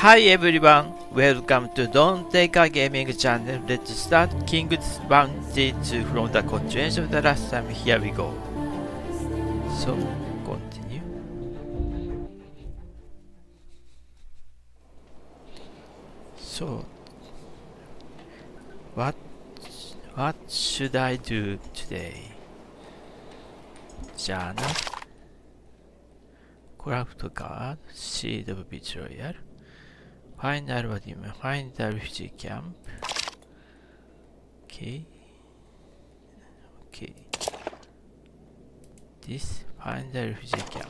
Hi everyone, welcome to Don't Take a Gaming channel. Let's start King's Bandits from the continuation of the last time. Here we go. So, continue. So, what should I do today? Journal, craft card, seed of betrayal. Find the refugee camp. Okay. This, find the refugee camp.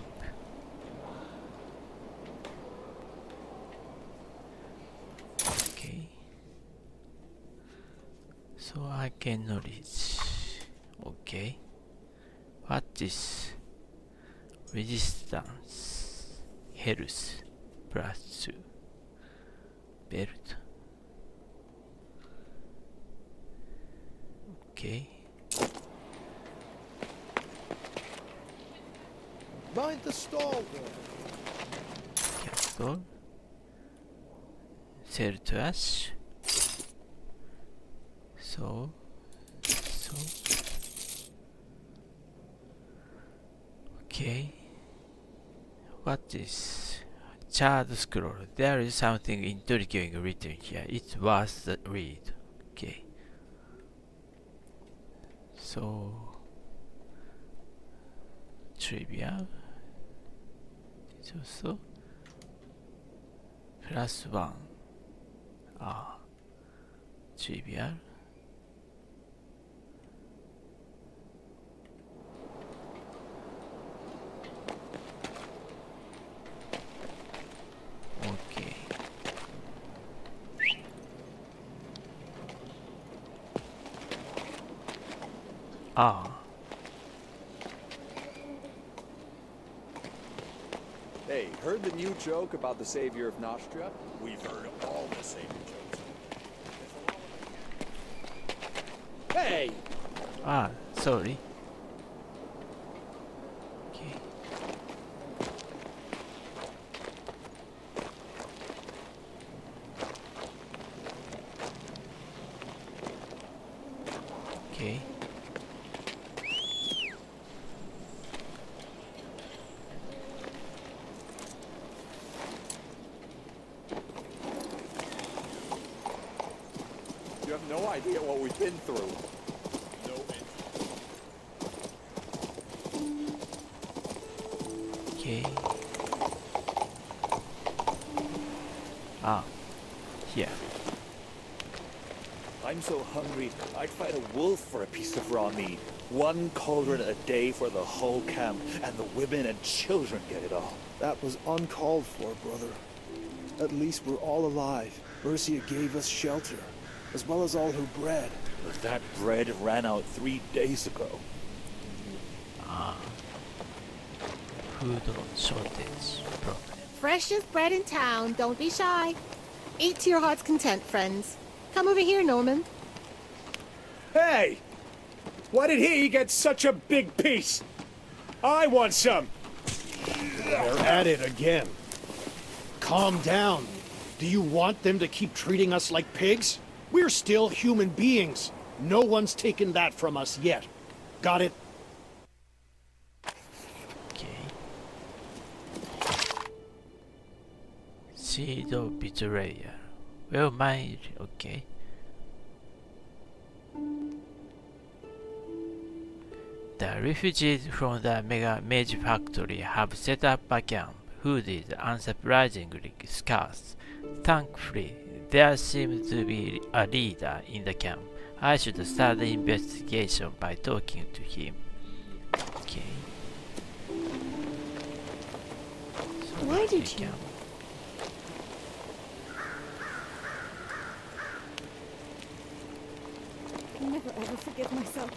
Okay. So I can reach. Okay. What is resistance? Health plus 2. Belt. Okay. Mind the stall there. Castle. Sell to us. So. Okay. What is Charred scroll? There is something intriguing written here. It's worth the read. Okay. So trivia. It's also +1. Trivia. Okay. Hey, heard the new joke about the savior of Nostria? We've heard all the savior jokes. Hey! Sorry. Okay. Okay. You have no idea what we've been through. No entry. Okay. Here. I'm so hungry, I'd fight a wolf for a piece of raw meat. 1 cauldron a day for the whole camp, and the women and children get it all. That was uncalled for, brother. At least we're all alive. Mercia gave us shelter, as well as all her bread. But that bread ran out 3 days ago. Food shortage problem. Freshest bread in town. Don't be shy. Eat to your heart's content, friends. Come over here, Norman. Hey! Why did he get such a big piece? I want some! They're at it again. Calm down. Do you want them to keep treating us like pigs? We're still human beings. No one's taken that from us yet. Got it? Okay. Seed of betrayal. Well, okay. The refugees from the Mega Mage Factory have set up a camp. Food is unsurprisingly scarce. Thankfully, there seems to be a leader in the camp. I should start the investigation by talking to him. Okay. So Why did you? I'll never ever forgive myself.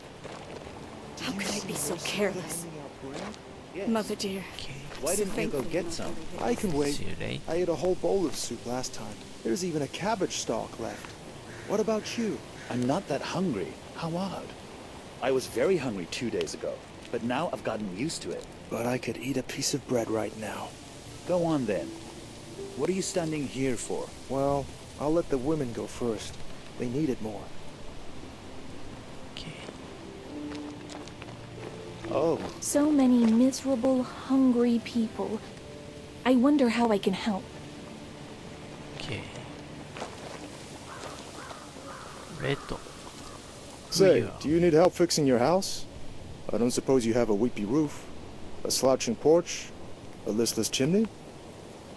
How could I be so careless? Mother dear. Okay. Why didn't you go get some? I can wait. See you later. I ate a whole bowl of soup last time. There's even a cabbage stalk left. What about you? I'm not that hungry. How odd. I was very hungry 2 days ago, but now I've gotten used to it. But I could eat a piece of bread right now. Go on then. What are you standing here for? Well, I'll let the women go first. They need it more. Okay. Oh, So many miserable, hungry people. I wonder how I can help. Okay. Red. Say, do you need help fixing your house? I don't suppose you have a weepy roof, a slouching porch, a listless chimney?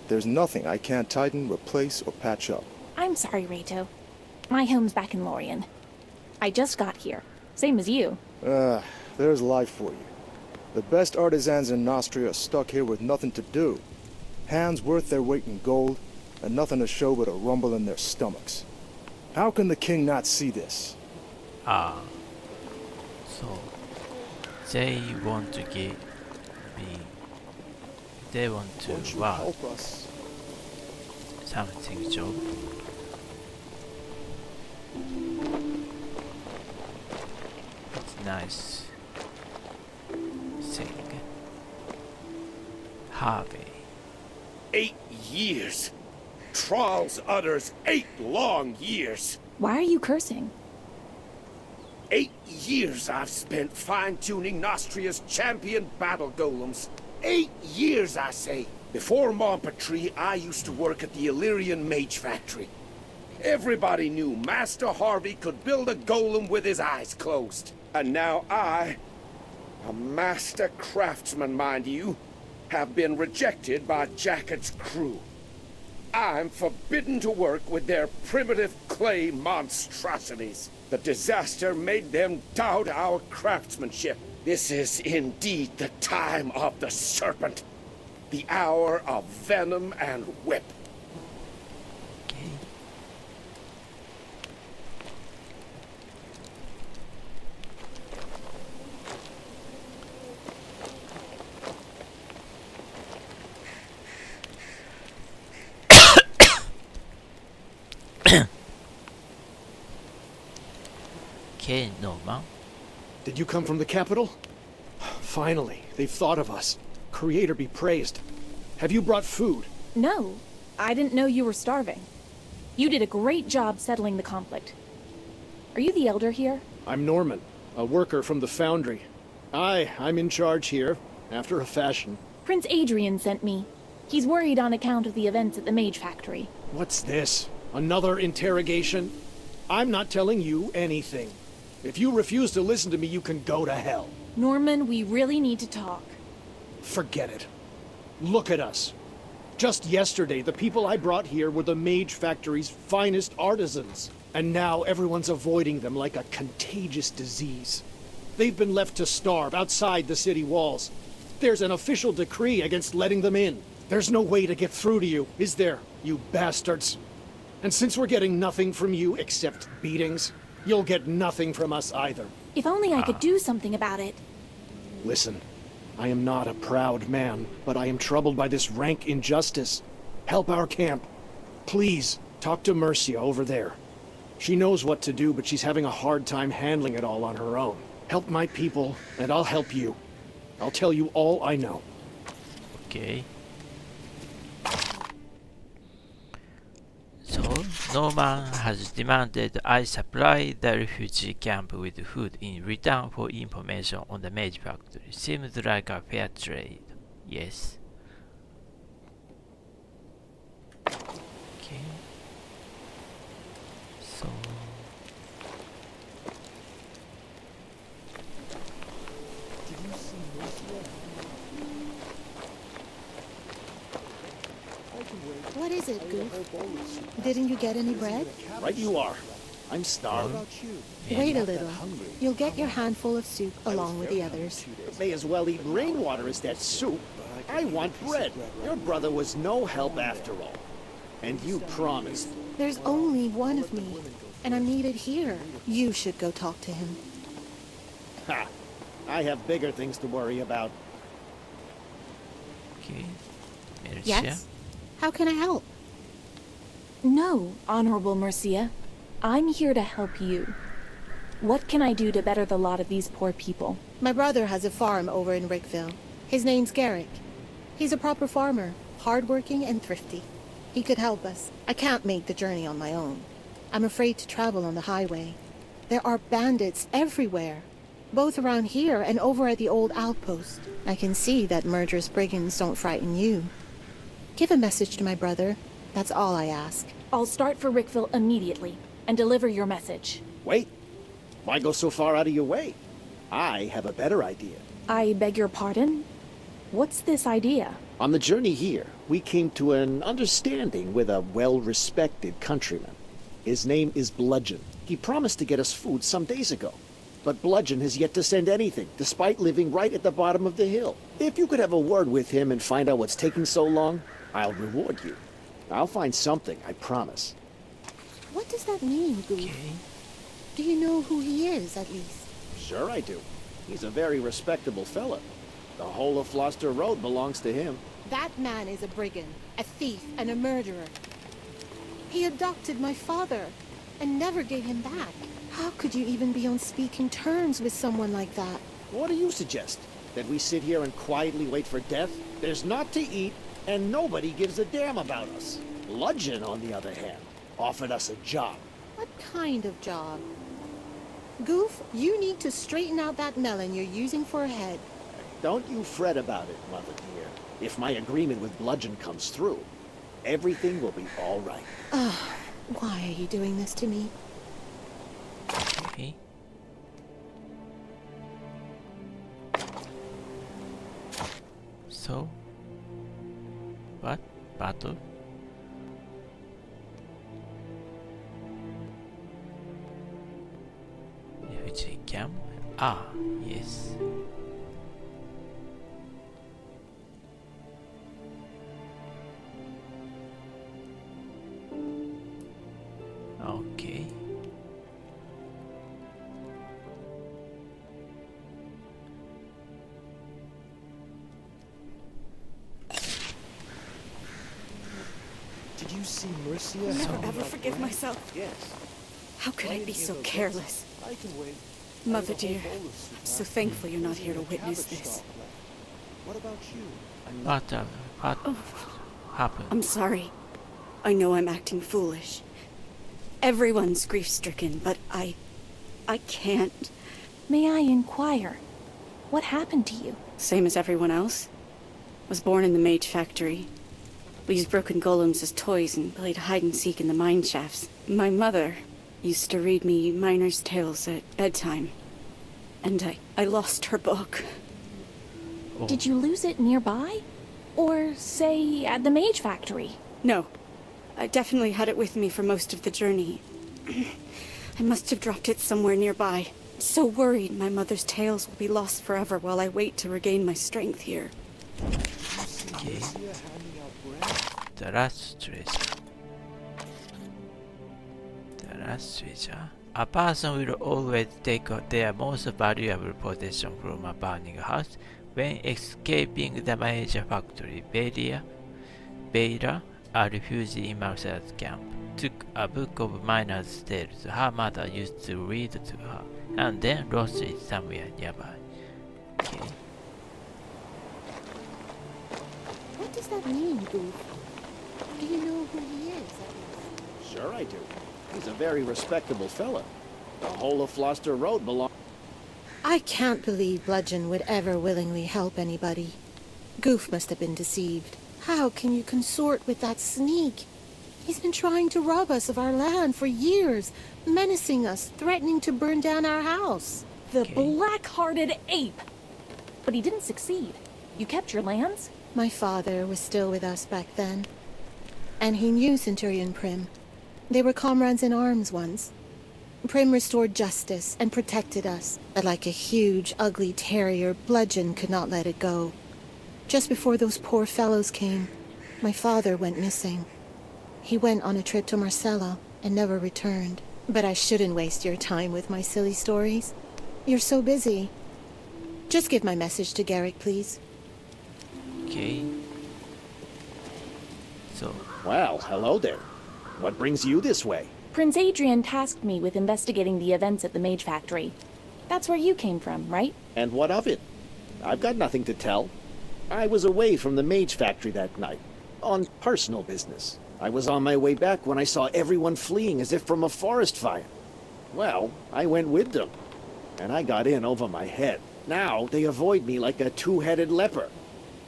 There's nothing I can't tighten, replace, or patch up. I'm sorry, Reto. My home's back in Lorien. I just got here. Same as you. There's life for you. The best artisans in Nostria are stuck here with nothing to do. Hands worth their weight in gold, and nothing to show but a rumble in their stomachs. How can the king not see this? Ah. So they want to give me. They want to Won't you work help us? something job. It's nice thing. Harvey. 8 years. Trolls utters 8 long years. Why are you cursing? 8 years I've spent fine-tuning Nostria's champion battle golems. 8 years, I say. Before Montpetrie, I used to work at the Illyrian Mage Factory. Everybody knew Master Harvey could build a golem with his eyes closed. And now I, a master craftsman, mind you, have been rejected by Jacket's crew. I'm forbidden to work with their primitive clay monstrosities. The disaster made them doubt our craftsmanship. This is indeed the time of the serpent. The hour of venom and whip. Okay. Okay, Norman. Did you come from the capital? Finally, they've thought of us. Creator be praised. Have you brought food? No, I didn't know you were starving. You did a great job settling the conflict. Are you the elder here? I'm Norman, a worker from the foundry. I'm in charge here, after a fashion. Prince Adrian sent me. He's worried on account of the events at the Mage Factory. What's this? Another interrogation? I'm not telling you anything. If you refuse to listen to me, you can go to hell. Norman, we really need to talk. Forget it. Look at us. Just yesterday, the people I brought here were the Mage Factory's finest artisans. And now everyone's avoiding them like a contagious disease. They've been left to starve outside the city walls. There's an official decree against letting them in. There's no way to get through to you, is there, you bastards? And since we're getting nothing from you except beatings, you'll get nothing from us either. If only I could do something about it. Listen, I am not a proud man, but I am troubled by this rank injustice. Help our camp. Please, talk to Mercia over there. She knows what to do, but she's having a hard time handling it all on her own. Help my people, and I'll help you. I'll tell you all I know. Okay. So, Norman has demanded I supply the refugee camp with food in return for information on the Mage Factory. Seems like a fair trade. Yes. Okay. So... What is it, Goof? Didn't you get any bread? Right you are. I'm starved. Wait a little. You'll get your handful of soup along with the others. May as well eat rainwater as that soup. I want bread. Your brother was no help after all. And you promised. There's only one of me, and I'm needed here. You should go talk to him. Ha! I have bigger things to worry about. Okay. Mercia. Yes? How can I help? No, Honorable Mercia. I'm here to help you. What can I do to better the lot of these poor people? My brother has a farm over in Rickville. His name's Garrick. He's a proper farmer, hardworking and thrifty. He could help us. I can't make the journey on my own. I'm afraid to travel on the highway. There are bandits everywhere, both around here and over at the old outpost. I can see that murderous brigands don't frighten you. Give a message to my brother. That's all I ask. I'll start for Rickville immediately and deliver your message. Wait. Why go so far out of your way? I have a better idea. I beg your pardon? What's this idea? On the journey here, we came to an understanding with a well-respected countryman. His name is Bludgeon. He promised to get us food some days ago. But Bludgeon has yet to send anything, despite living right at the bottom of the hill. If you could have a word with him and find out what's taking so long, I'll reward you. I'll find something, I promise. What does that mean, Goof? Okay. Do you know who he is, at least? Sure I do. He's a very respectable fella. The whole of Floster Road belongs to him. That man is a brigand, a thief, and a murderer. He abducted my father and never gave him back. How could you even be on speaking terms with someone like that? What do you suggest? That we sit here and quietly wait for death? There's not to eat, and nobody gives a damn about us. Bludgeon, on the other hand, offered us a job. What kind of job? Goof, you need to straighten out that melon you're using for a head. Don't you fret about it, Mother dear. If my agreement with Bludgeon comes through, everything will be all right. Why are you doing this to me? Okay. So, what? Battle? Refugee camp? Ah, yes. Okay. Did you see Mercia? I'll never ever forgive myself. Yes. How could I be so careless? I can wait. Mother dear, I'm so thankful you're not here to witness this. What about you? What happened? I'm sorry. I know I'm acting foolish. Everyone's grief-stricken, but I can't. May I inquire? What happened to you? Same as everyone else. Was born in the mage factory. We used broken golems as toys and played hide-and-seek in the mine shafts. My mother used to read me miners' tales at bedtime. And I lost her book. Oh. Did you lose it nearby? Or, say, at the mage factory? No. I definitely had it with me for most of the journey. I must have dropped it somewhere nearby. So worried my mother's tales will be lost forever while I wait to regain my strength here. Okay. The last treasure. The last treasure. A person will always take their most valuable possession from a burning house when escaping the major factory. Beira, a refugee in Marcel's camp, took a book of miner's tales her mother used to read to her, and then lost it somewhere nearby. Okay. What does that mean, Goof? Do you know who he is, at least? Sure I do. He's a very respectable fella. The whole of Floster Road belongs... I can't believe Bludgeon would ever willingly help anybody. Goof must have been deceived. How can you consort with that sneak? He's been trying to rob us of our land for years, menacing us, threatening to burn down our house. The black-hearted ape! But he didn't succeed. You kept your lands? My father was still with us back then. And he knew Centurion Prim. They were comrades in arms once. Prim restored justice and protected us, but like a huge, ugly terrier, Bludgeon could not let it go. Just before those poor fellows came, my father went missing. He went on a trip to Marcella and never returned. But I shouldn't waste your time with my silly stories. You're so busy. Just give my message to Garrick, please. Okay. So, Well, hello there. What brings you this way? Prince Adrian tasked me with investigating the events at the mage factory. That's where you came from, right? And what of it? I've got nothing to tell. I was away from the mage factory that night, on personal business. I was on my way back when I saw everyone fleeing as if from a forest fire. Well, I went with them, and I got in over my head. Now they avoid me like a two-headed leper.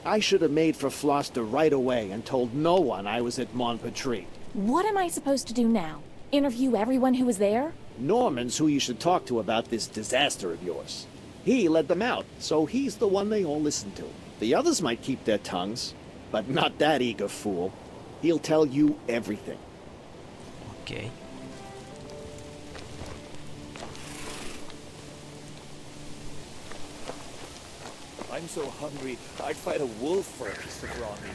I should have made for Floster right away and told no one I was at Montpetrie. What am I supposed to do now? Interview everyone who was there? Norman's who you should talk to about this disaster of yours. He led them out, so he's the one they all listen to. The others might keep their tongues, but not that eager fool. He'll tell you everything. Okay. I'm so hungry, I'd fight a wolf for a piece of raw meat.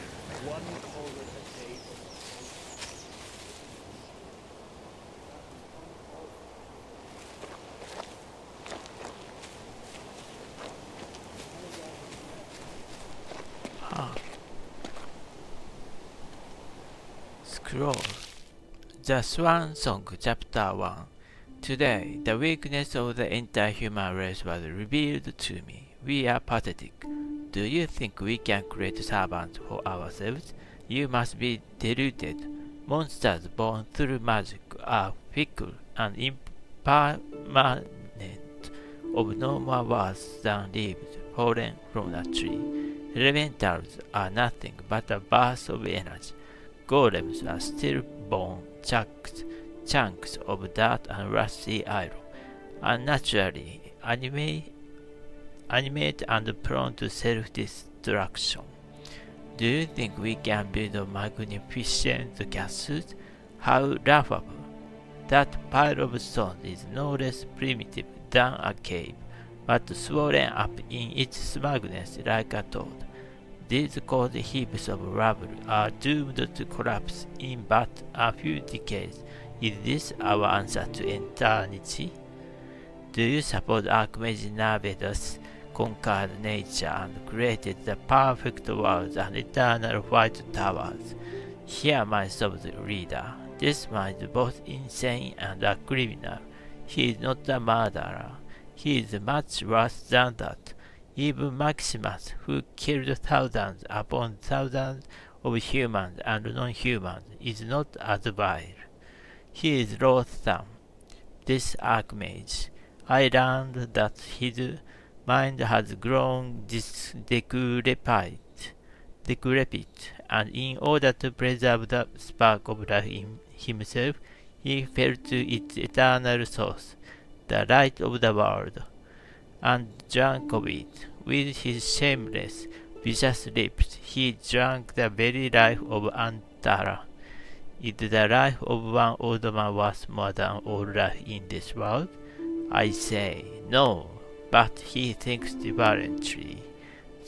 One cauldron a day. Scroll. The Swan Song, Chapter 1. Today, the weakness of the entire human race was revealed to me. We are pathetic. Do you think we can create servants for ourselves? You must be deluded. Monsters born through magic are fickle and impermanent, of no more worth than leaves fallen from a tree. Elementals are nothing but a burst of energy. Golems are stillborn chunks of dirt and rusty iron, unnaturally animate and prone to self-destruction. Do you think we can build magnificent castles? How laughable! That pile of stone is no less primitive than a cave, but swollen up in its smugness like a toad. These cold heaps of rubble are doomed to collapse in but a few decades. Is this our answer to eternity? Do you suppose Archmage Navedus conquered nature and created the perfect world and eternal white towers? Hear my soft reader. This man is both insane and a criminal. He is not a murderer. He is much worse than that. Even Maximus, who killed thousands upon thousands of humans and non-humans, is not as vile. He is loathsome, this Archmage. I learned that his mind has grown decrepit, and in order to preserve the spark of life in himself, he fell to its eternal source, the light of the world, and drank of it. With his shameless, vicious lips, he drank the very life of Antara. Is the life of one old man worth more than all life in this world? I say, no, but he thinks differently.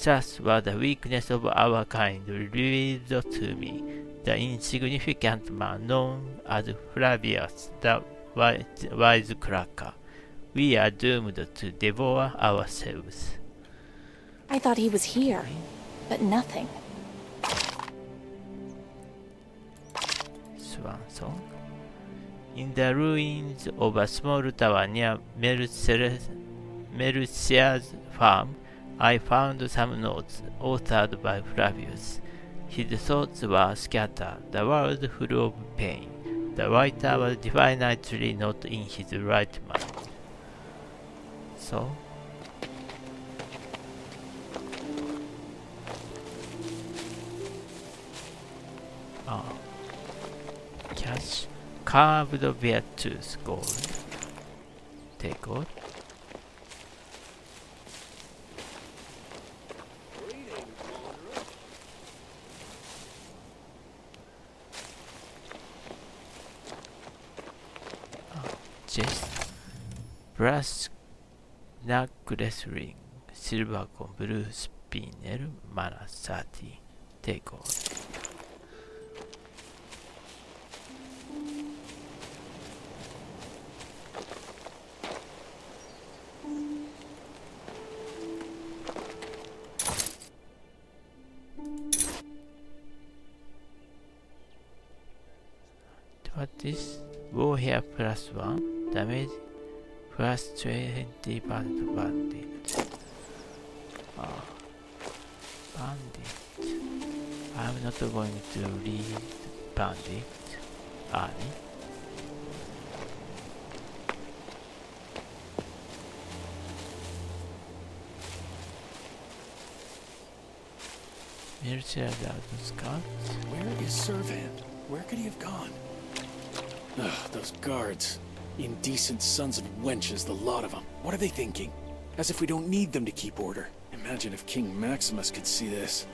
Thus was the weakness of our kind revealed to me, the insignificant man known as Flavius the Wisecracker. We are doomed to devour ourselves. I thought he was here, but nothing. Swan Song. In the ruins of a small tower near Melusia's farm, I found some notes authored by Flavius. His thoughts were scattered, the world full of pain. The writer was definitely not in his right mind. So, cash, carved bear tooth, gold. Take all. Chest, brass necklace ring, silver con blue spinel, mana 30. Take all. What is warrior plus 1 damage plus 20% bandit. Bandit. I'm not going to read bandit army. Military outskirts. Where is Servan? Where could he have gone? Ugh, those guards. Indecent sons of wenches, the lot of them. What are they thinking? As if we don't need them to keep order. Imagine if King Maximus could see this.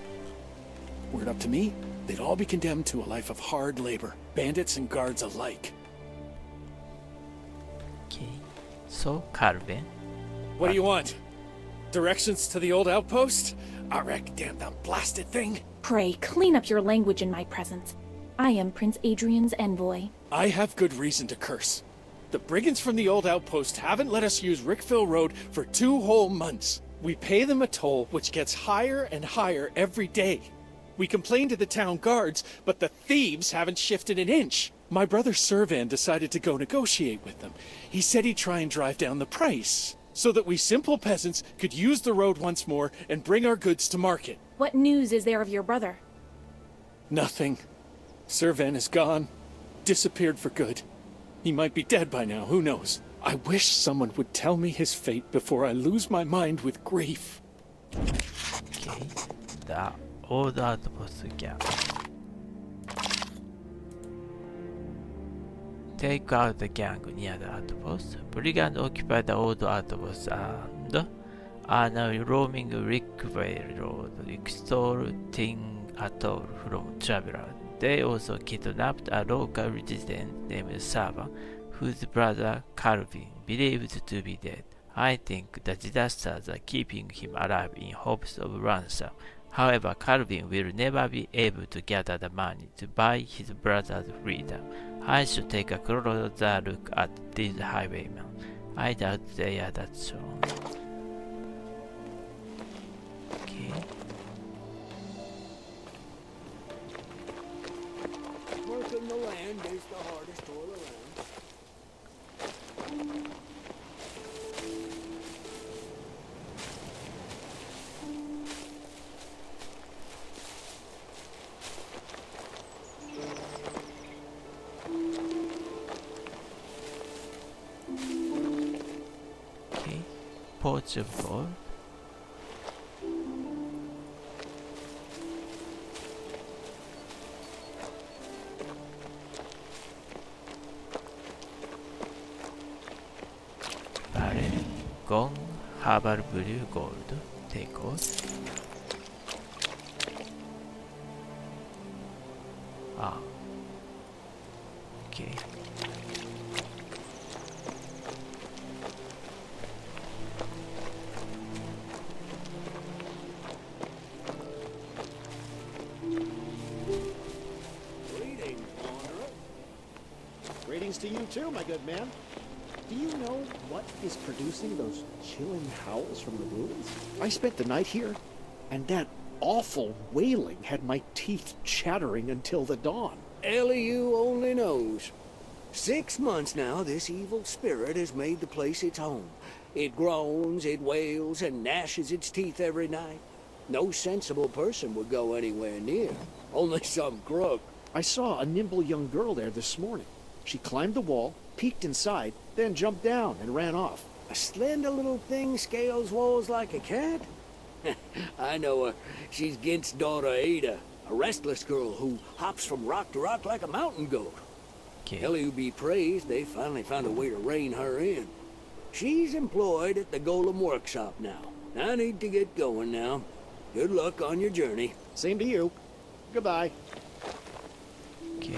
Were it up to me, they'd all be condemned to a life of hard labor. Bandits and guards alike. Okay. So, Calvin. What do you want? Directions to the old outpost? Alright, damn that blasted thing. Pray, clean up your language in my presence. I am Prince Adrian's envoy. I have good reason to curse. The brigands from the old outpost haven't let us use Rickville Road for 2 whole months. We pay them a toll which gets higher and higher every day. We complain to the town guards, but the thieves haven't shifted an inch. My brother Servan decided to go negotiate with them. He said he'd try and drive down the price, so that we simple peasants could use the road once more and bring our goods to market. What news is there of your brother? Nothing. Servan is gone. Disappeared for good. He might be dead by now, who knows? I wish someone would tell me his fate before I lose my mind with grief. Okay. The old outpost gang. Take out the gang near the outpost. Brigands occupy the old outpost and are now roaming Rickvale Road, extorting atoll from travelers. They also kidnapped a local resident named Sava, whose brother Calvin believed to be dead. I think the disasters are keeping him alive in hopes of ransom. However, Calvin will never be able to gather the money to buy his brother's freedom. I should take a closer look at these highwaymen. I doubt they are that strong. Okay. Working the land is the hardest toil around. Okay. Porch of gold. Barrel, gong, herbal blue gold. Take out. Ah. Okay. Greetings, wanderer. Greetings to you too, my good man. Do you know what is producing those chilling howls from the ruins? I spent the night here, and that awful wailing had my teeth chattering until the dawn. Eliu only knows. 6 months now, this evil spirit has made the place its home. It groans, it wails, and gnashes its teeth every night. No sensible person would go anywhere near. Only some crook. I saw a nimble young girl there this morning. She climbed the wall, peeked inside, then jumped down and ran off. A slender little thing scales walls like a cat? I know her. She's Gint's daughter Ada, a restless girl who hops from rock to rock like a mountain goat. Okay. Eliu be praised, they finally found a way to rein her in. She's employed at the Golem workshop now. I need to get going now. Good luck on your journey. Same to you. Goodbye. Okay.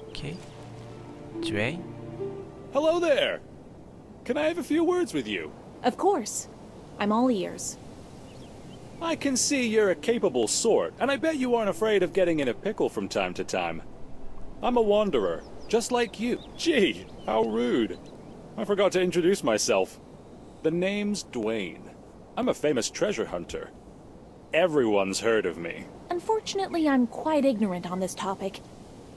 Okay. Drain. Hello there! Can I have a few words with you? Of course. I'm all ears. I can see you're a capable sort, and I bet you aren't afraid of getting in a pickle from time to time. I'm a wanderer, just like you. Gee, how rude. I forgot to introduce myself. The name's Dwayne. I'm a famous treasure hunter. Everyone's heard of me. Unfortunately, I'm quite ignorant on this topic,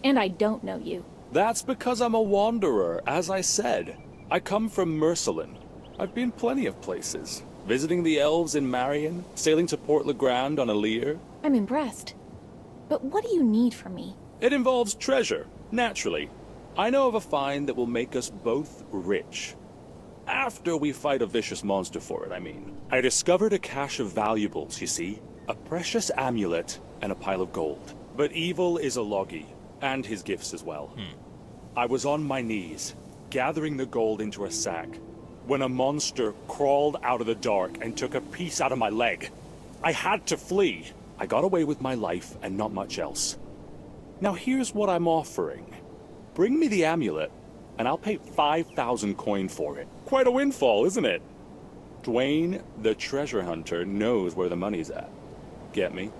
and I don't know you. That's because I'm a wanderer, as I said. I come from Mercelin. I've been plenty of places. Visiting the elves in Marion, sailing to Port Le Grand on a leer. I'm impressed. But what do you need from me? It involves treasure, naturally. I know of a find that will make us both rich. After we fight a vicious monster for it, I mean. I discovered a cache of valuables, you see. A precious amulet and a pile of gold. But evil is a Logi, and his gifts as well. I was on my knees, gathering the gold into a sack, when a monster crawled out of the dark and took a piece out of my leg. I had to flee. I got away with my life and not much else. Now here's what I'm offering. Bring me the amulet, and I'll pay 5,000 coin for it. Quite a windfall, isn't it? Dwayne, the treasure hunter, knows where the money's at. Get me?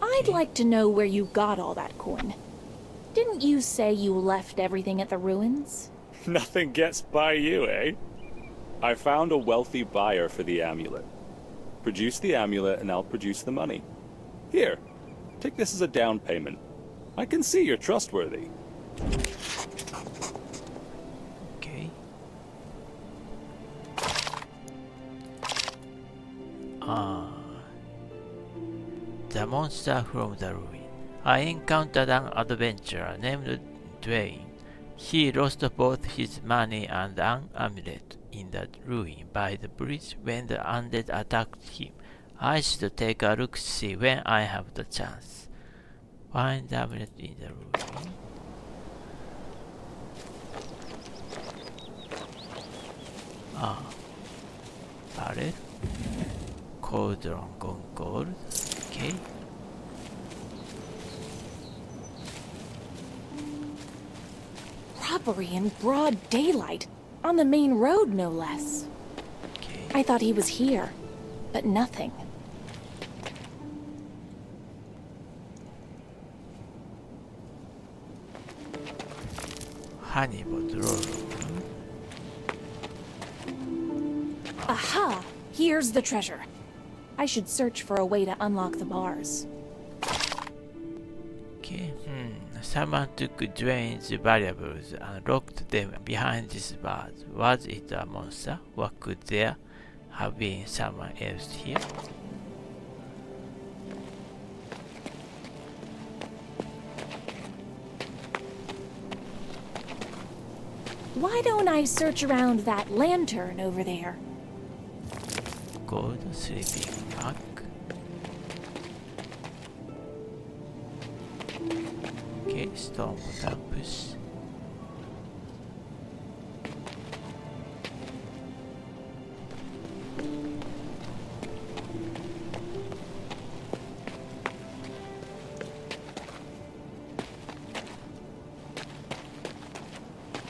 I'd like to know where you got all that coin. Didn't you say you left everything at the ruins? Nothing gets by you, eh? I found a wealthy buyer for the amulet. Produce the amulet and I'll produce the money. Here, take this as a down payment. I can see you're trustworthy. Okay. The monster from the ruin. I encountered an adventurer named Dwayne. He lost both his money and an amulet in the ruin by the bridge when the undead attacked him. I should take a look-see when I have the chance. Find the amulet in the ruin. Barrel. Cauldron gone gold. Okay. Robbery in broad daylight, on the main road no less. Okay. I thought he was here, but nothing. Honeypot roll. Aha! Here's the treasure. I should search for a way to unlock the bars. Okay. Someone took Dwayne's valuables and locked them behind these bars. Was it a monster, or could there have been someone else here? Why don't I search around that lantern over there? Gold sleeping bag. Okay, stone button push.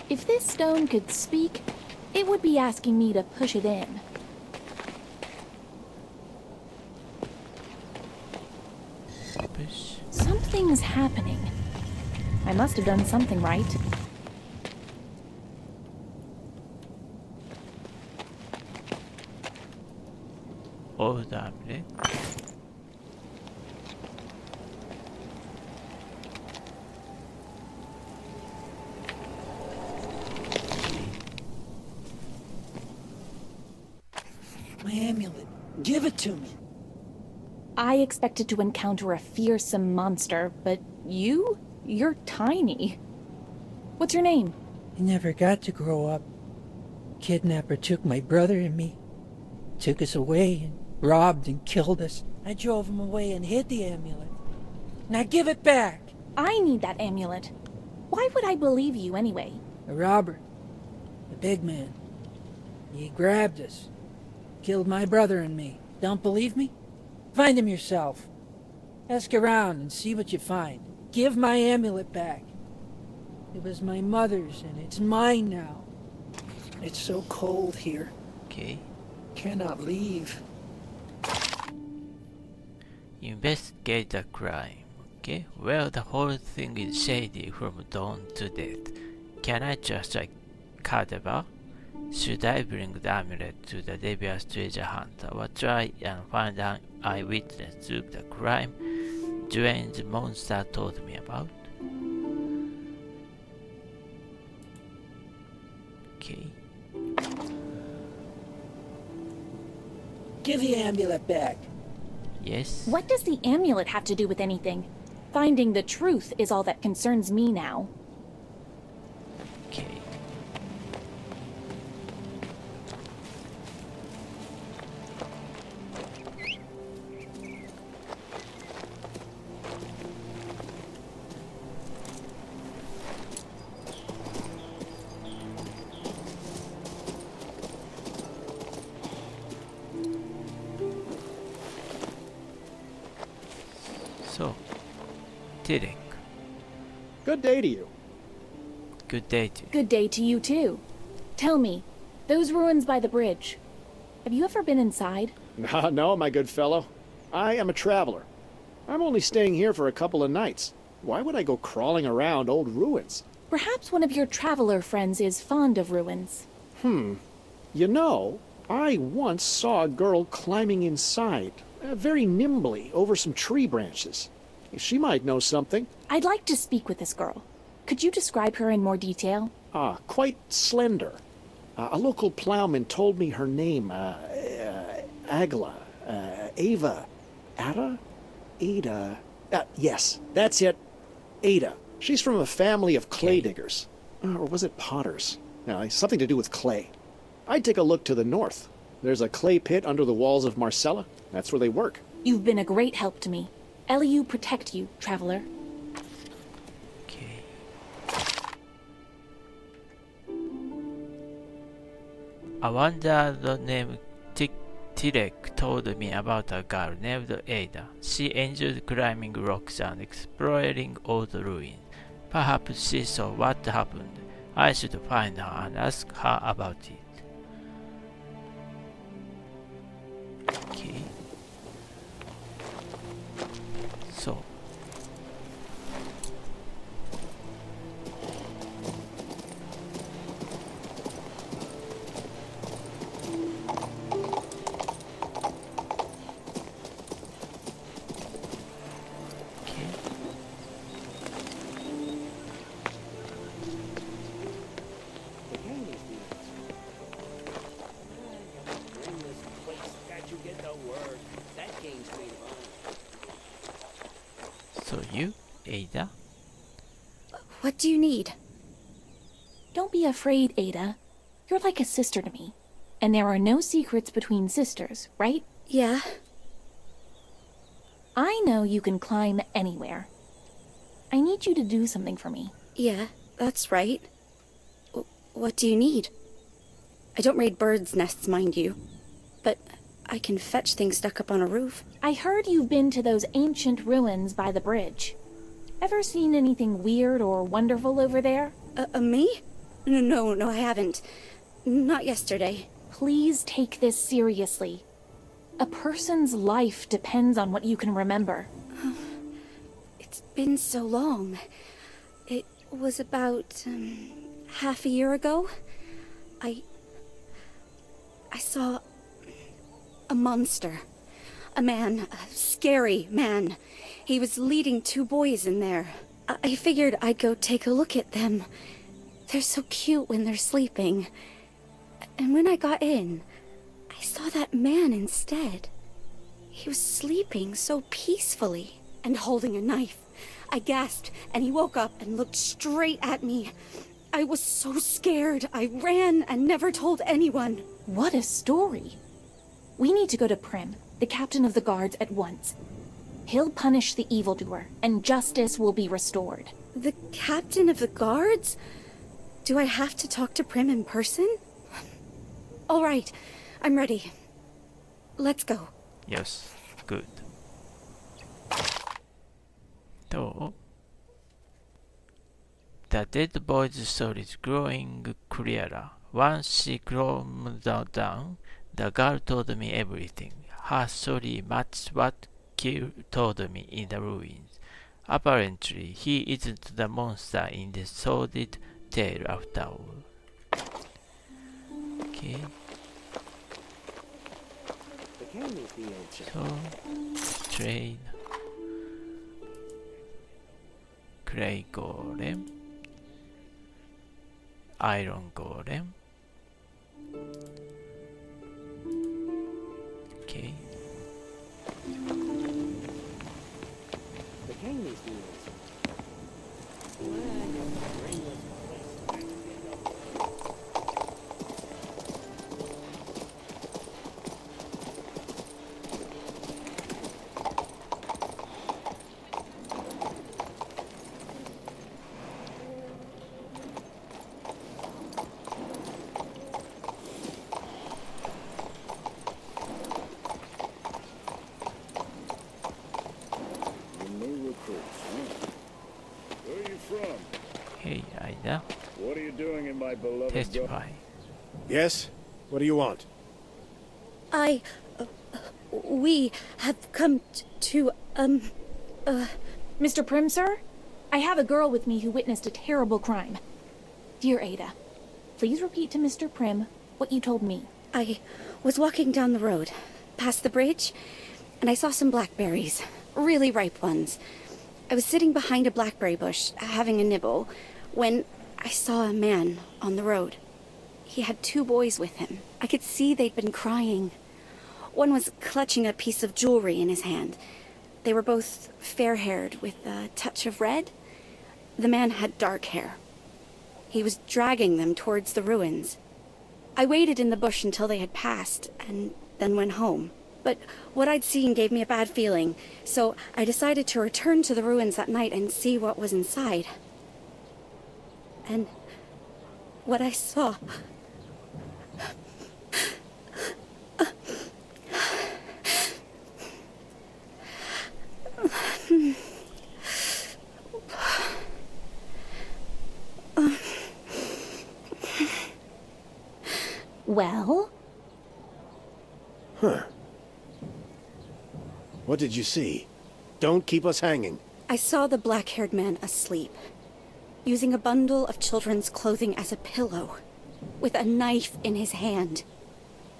If this stone could speak, it would be asking me to push it in. Push. Something's happening. I must have done something right. Oh, damn it. My amulet. Give it to me. I expected to encounter a fearsome monster, but you? You're tiny. What's your name? I never got to grow up. Kidnapper took my brother and me. Took us away and robbed and killed us. I drove him away and hid the amulet. Now give it back! I need that amulet. Why would I believe you anyway? A robber. A big man. He grabbed us. Killed my brother and me. Don't believe me? Find him yourself. Ask around and see what you find. Give my amulet back. It was my mother's and it's mine now. It's so cold here. Okay. Cannot leave. Investigate the crime. Okay. Well, the whole thing is shady from dawn to death. Can I just cadaver? Should I bring the amulet to the devious treasure hunter or try and find an eyewitness to the crime Dwayne's monster told me about? Okay. Give the amulet back. Yes. What does the amulet have to do with anything? Finding the truth is all that concerns me now. Okay. So, Tirek, Good day to you. good day to you. Good day to you too. Tell me, those ruins by the bridge, have you ever been inside? No, my good fellow. I am a traveler. I'm only staying here for a couple of nights. Why would I go crawling around old ruins? Perhaps one of your traveler friends is fond of ruins. You know, I once saw a girl climbing inside, very nimbly, over some tree branches. She might know something. I'd like to speak with this girl. Could you describe her in more detail? Quite slender. A local plowman told me her name, Agla, Ava, Ada? Yes, that's it. Ada. She's from a family of clay diggers. Or was it potters? No, something to do with clay. I'd take a look to the north. There's a clay pit under the walls of Marcella. That's where they work. You've been a great help to me. Eliu protect you, traveler. Okay. I wonder the name Tirek told me about a girl named Ada. She enjoyed climbing rocks and exploring old ruins. Perhaps she saw what happened. I should find her and ask her about it. Okay. So. So you, Ada? What do you need? Don't be afraid, Ada. You're like a sister to me. And there are no secrets between sisters, right? Yeah. I know you can climb anywhere. I need you to do something for me. Yeah, that's right. What do you need? I don't raid birds' nests, mind you. But I can fetch things stuck up on a roof. I heard you've been to those ancient ruins by the bridge. Ever seen anything weird or wonderful over there? Me? No, I haven't. Not yesterday. Please take this seriously. A person's life depends on what you can remember. It's been so long. It was about, half a year ago. I saw a monster. A man, a scary man. He was leading two boys in there. I figured I'd go take a look at them. They're so cute when they're sleeping. And when I got in, I saw that man instead. He was sleeping so peacefully and holding a knife. I gasped, and he woke up and looked straight at me. I was so scared. I ran and never told anyone. What a story. We need to go to Prim, the captain of the guards, at once. He'll punish the evildoer, and justice will be restored. The captain of the guards? Do I have to talk to Prim in person? All right, I'm ready. Let's go. Yes, good. So, the dead boy's story is growing clearer. Once she calmed down, the girl told me everything. Her story matched what Kir told me in the ruins. Apparently, he isn't the monster in the sordid tale after all. Okay. So, trade clay golem, iron golem. Okay. The king needs the answer. Hey, Ida. What are you doing in my beloved Testify. Yes? What do you want? We have come to, Mr. Prim, sir? I have a girl with me who witnessed a terrible crime. Dear Ada, please repeat to Mr. Prim what you told me. I was walking down the road, past the bridge, and I saw some blackberries. Really ripe ones. I was sitting behind a blackberry bush, having a nibble, when I saw a man on the road. He had 2 boys with him. I could see they'd been crying. One was clutching a piece of jewelry in his hand. They were both fair-haired with a touch of red. The man had dark hair. He was dragging them towards the ruins. I waited in the bush until they had passed, and then went home. But what I'd seen gave me a bad feeling, so I decided to return to the ruins that night and see what was inside. And what I saw... Well? Huh. What did you see? Don't keep us hanging. I saw the black-haired man asleep, using a bundle of children's clothing as a pillow, with a knife in his hand.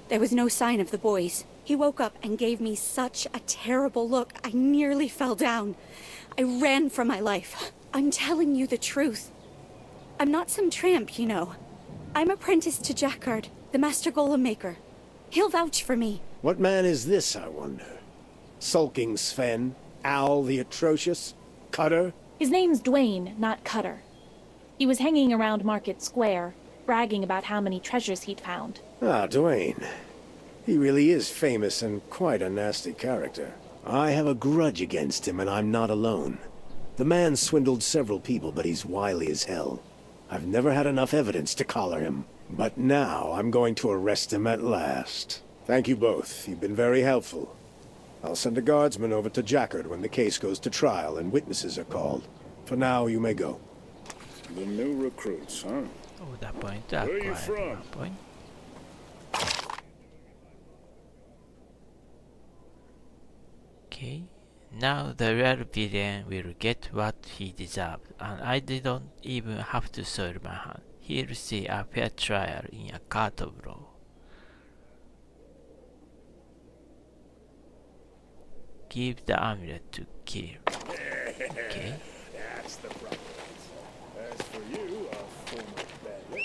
There was no sign of the boys. He woke up and gave me such a terrible look, I nearly fell down. I ran for my life. I'm telling you the truth. I'm not some tramp, you know. I'm apprentice to Jackard, the master golem maker. He'll vouch for me. What man is this, I wonder? Sulking Sven? Owl the Atrocious? Cutter? His name's Dwayne, not Cutter. He was hanging around Market Square, bragging about how many treasures he'd found. Ah, Dwayne. He really is famous and quite a nasty character. I have a grudge against him, and I'm not alone. The man swindled several people, but he's wily as hell. I've never had enough evidence to collar him. But now I'm going to arrest him at last. Thank you both. You've been very helpful. I'll send a guardsman over to Jackard when the case goes to trial and witnesses are called. For now, you may go. The new recruits, huh? Oh, that point. Where are you from? Point. Okay. Now the real villain will get what he deserves, and I didn't even have to soil my hand. He'll see a fair trial in a court of law. Give the amulet to Kill. Okay. That's the problem. As for you, a former bandit,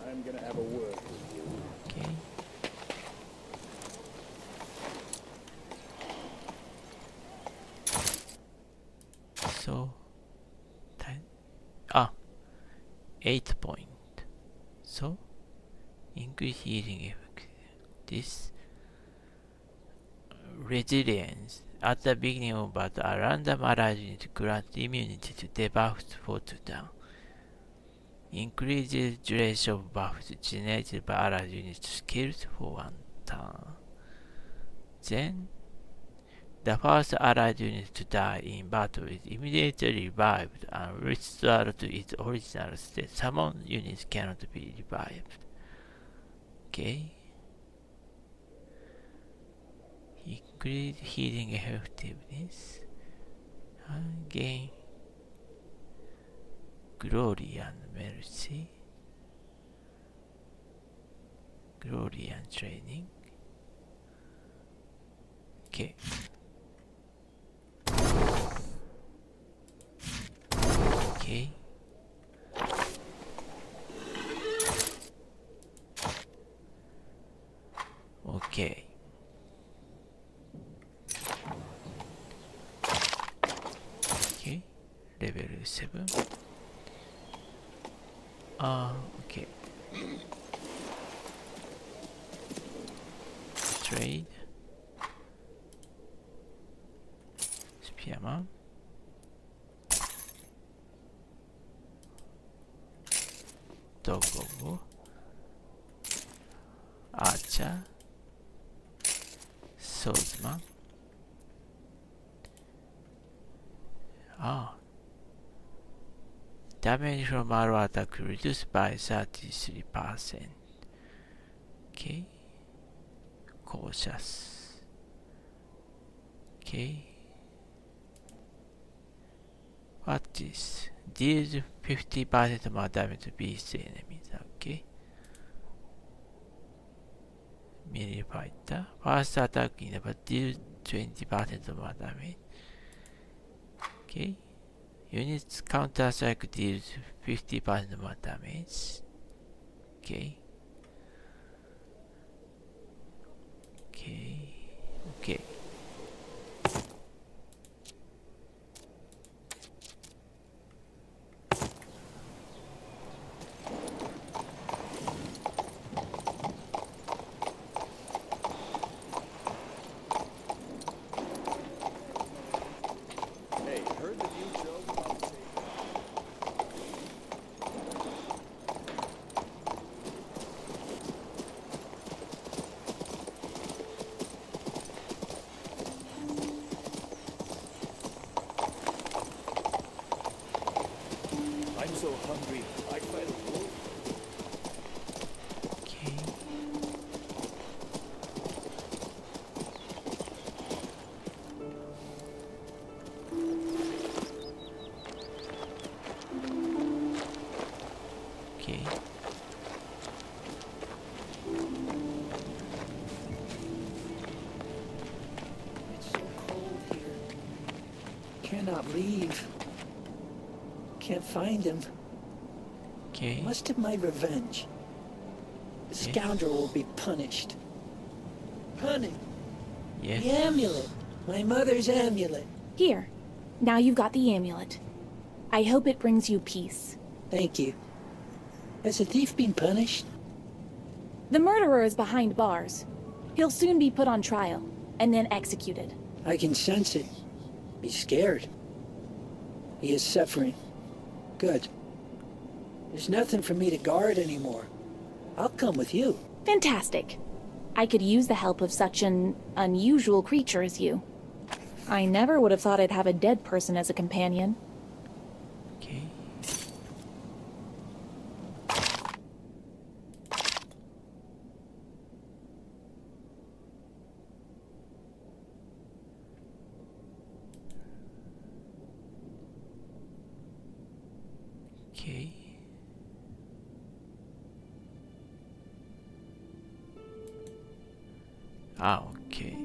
I'm gonna have a word with you. Okay. So, 8 point. So, increase healing effect. This resilience. At the beginning of battle, a random allied unit grants immunity to debuffs for 2 turns. Increases duration of buffs generated by allied unit skills for 1 turn. Then, the first allied unit to die in battle is immediately revived and restored to its original state. Summon units cannot be revived. Okay. Increase healing effectiveness. Gain glory and mercy. Glory and training. Okay. Okay. Okay. Okay. Level 7. Okay. Trade. Spearman. Doggo. Archer. Swordsman. Damage from arrow attack reduced by 33%. Okay. Cautious. Okay. What is? Deals 50% more damage to beast enemies. Okay. Melee fighter. First attack never deals 20% more damage. Okay. Units counter strike deals 50% more damage. Okay. Okay. Okay. Hey, heard the new joke about the savior? I'm so hungry. I'd fight a wolf. Okay. Okay. It's so cold here. Cannot leave. Can't find him. Okay. Must have my revenge. The scoundrel will be punished. Punished. Yes. The amulet. My mother's amulet. Here. Now you've got the amulet. I hope it brings you peace. Thank you. Has the thief been punished? The murderer is behind bars. He'll soon be put on trial, and then executed. I can sense it. He's scared. He is suffering. Good. There's nothing for me to guard anymore. I'll come with you. Fantastic. I could use the help of such an unusual creature as you. I never would have thought I'd have a dead person as a companion. Okay. Okay. Okay.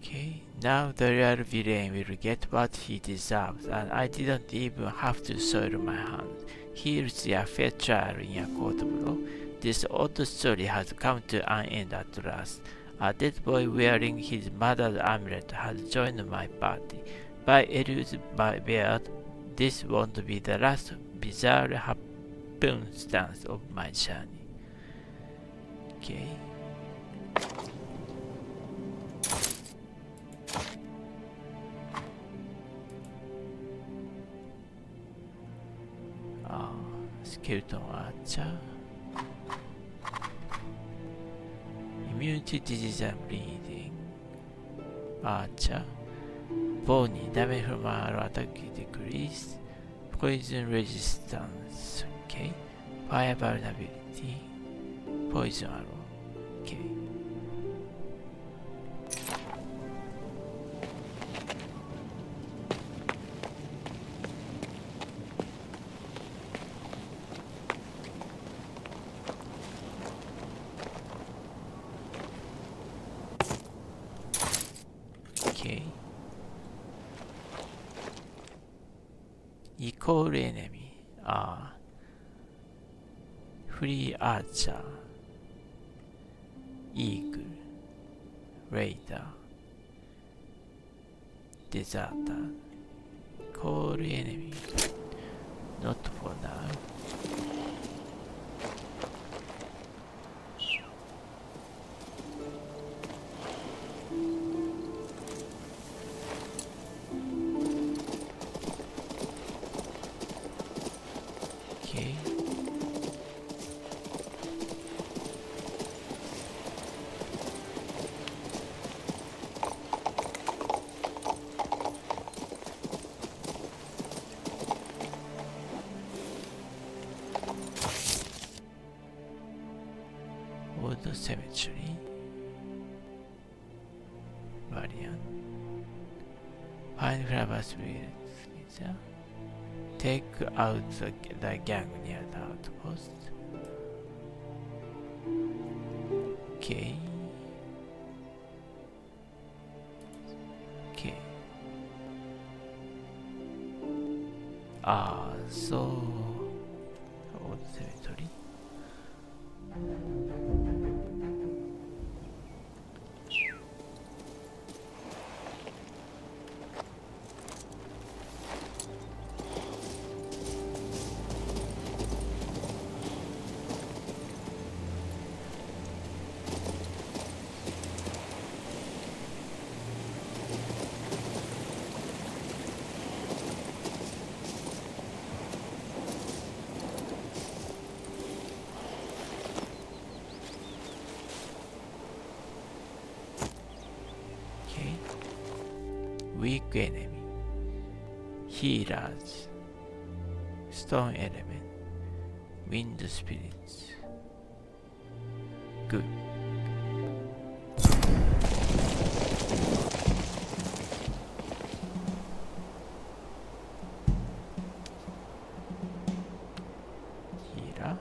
Okay, now the real villain will get what he deserves, and I didn't even have to soil my hands. Here's a fair trial in a court of law. This odd story has come to an end at last. A dead boy wearing his mother's amulet has joined my party. By Elus by Beard, this won't be the last bizarre happenstance of my journey. Okay. Skeleton Archer. Immunity, disease, and bleeding. archer. Bony damage from arrow attack decrease. Poison resistance. Okay. Fire vulnerability. Poison arrow. Okay. Okay. Equal enemy are free archer, eagle, raider, deserter. Call enemy. Not for now. Okay. Old cemetery. Variant. Find flowers with take out the gang near the outpost. Okay. Okay. So old cemetery. Weak enemy, healers, stone element, wind spirits. Good. Healer.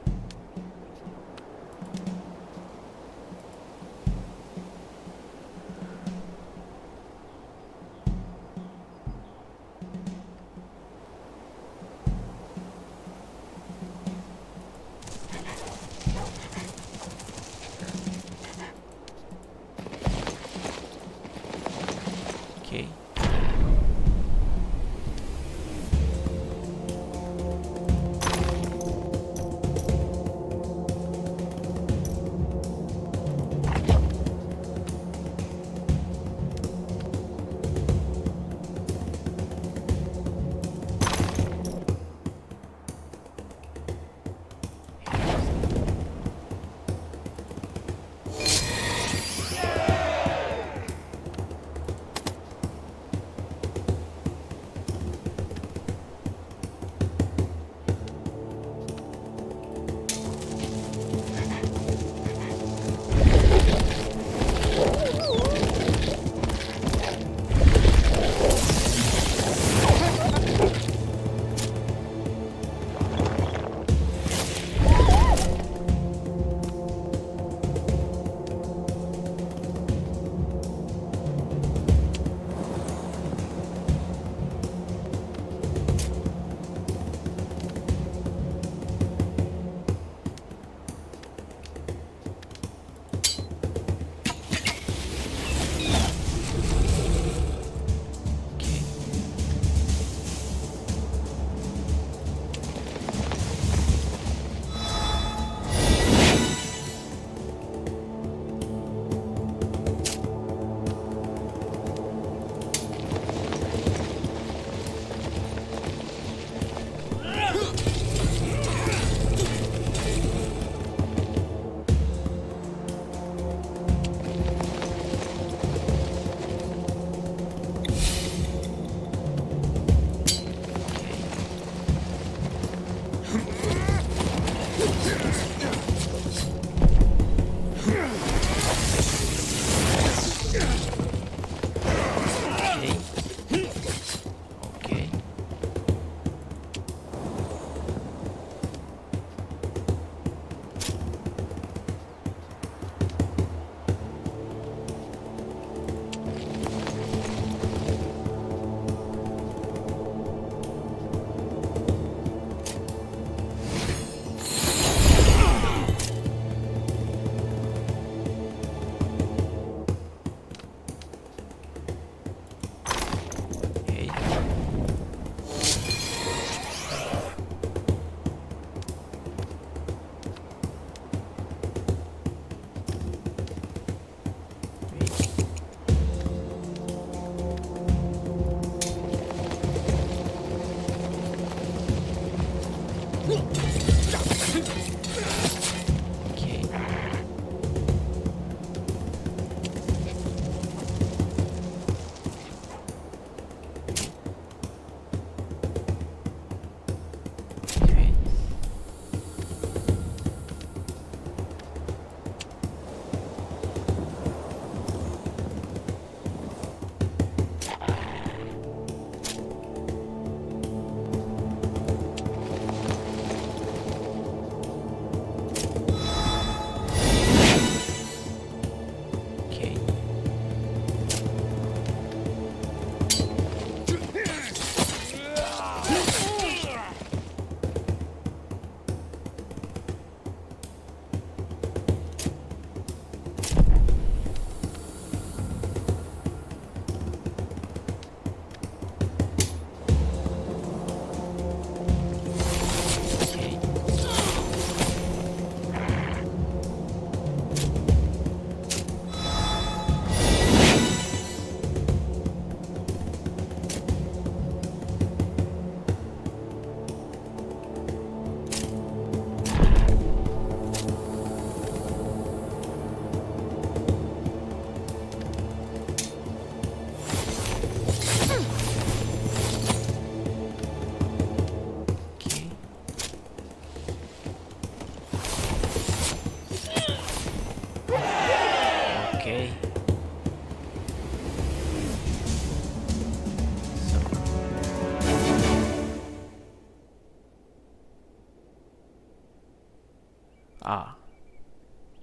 Ah.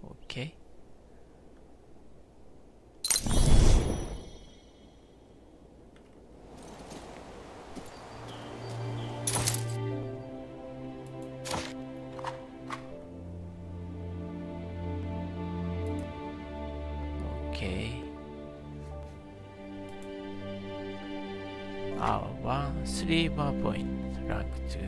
Okay. Okay. Ah, 3 more points. Rank 2.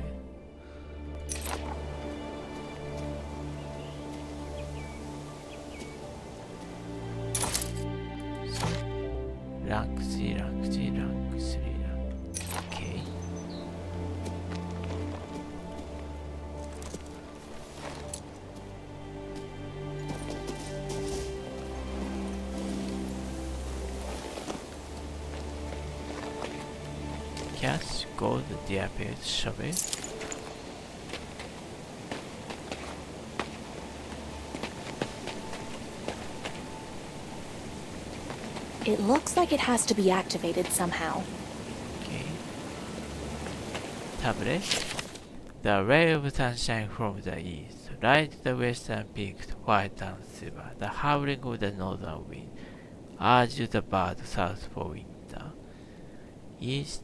Rank 3, rank 3, rank 3, rank. Okay. Cash, gold, diapet, shovel. It looks like it has to be activated somehow. Okay. Tablet. The ray of sunshine from the east, light the western peaks, white and silver. The howling of the northern wind urged the bird south for winter. East,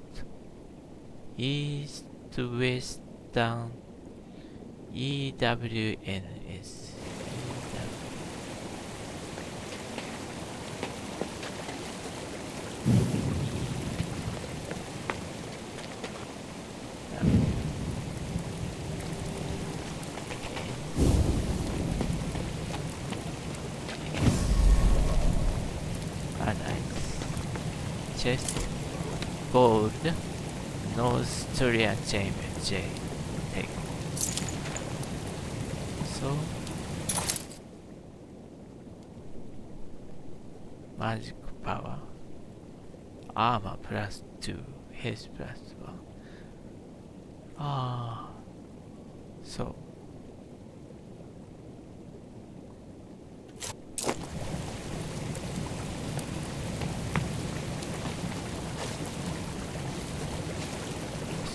western, EWNS. Chest, gold, nose, Turian chain, J. Take. So, magic power, armor plus 2, haste plus 1. Ah, so.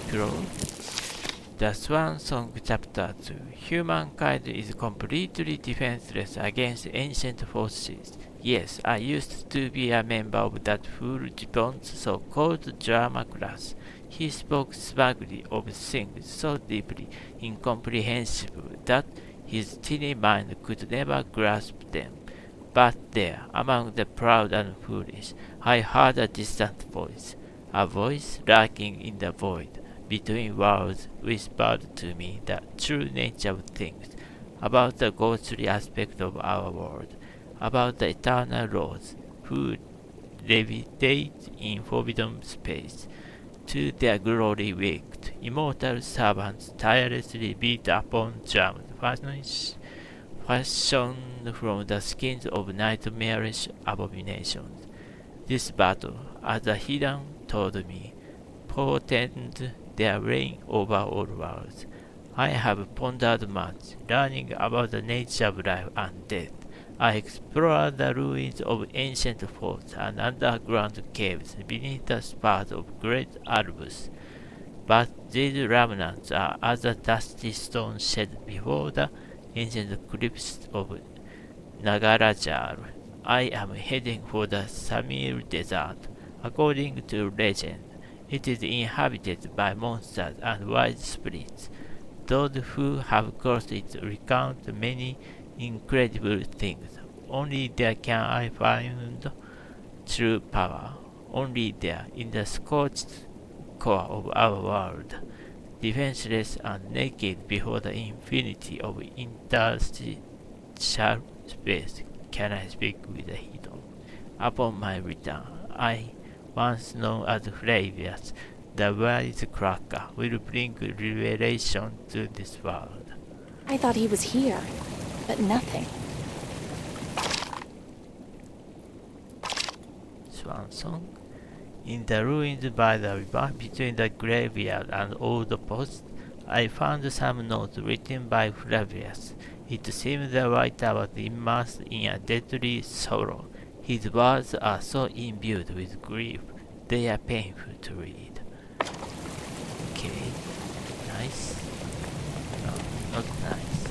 Scroll. The Swan Song Chapter 2. Humankind is completely defenseless against ancient forces. Yes, I used to be a member of that fool Gibbon's so-called drama class. He spoke smugly of things so deeply incomprehensible that his teeny mind could never grasp them. But there, among the proud and foolish, I heard a distant voice, a voice lurking in the void between worlds, whispered to me the true nature of things, about the ghostly aspect of our world, about the eternal lords who levitate in forbidden space. To their glory waked, immortal servants tirelessly beat upon drums fashioned from the skins of nightmarish abominations. This battle, as the hidden told me, portended their reign over all worlds. I have pondered much, learning about the nature of life and death. I explored the ruins of ancient forts and underground caves beneath the spars of great Albus. But these remnants are as a dusty stone shed before the ancient crypts of Nagarajar. I am heading for the Samir Desert. According to legend, it is inhabited by monsters and wild spirits. Those who have crossed it recount many incredible things. Only there can I find true power. Only there, in the scorched core of our world, defenseless and naked before the infinity of interstitial space, can I speak with the hidden. Upon my return, I, once known as Flavius, the wisecracker, will bring revelation to this world. I thought he was here, but nothing. Swan Song. In the ruins by the river, between the graveyard and Oldpost, I found some notes written by Flavius. It seemed the writer was immersed in a deadly sorrow. His words are so imbued with grief, they are painful to read. Okay, nice. No, not nice.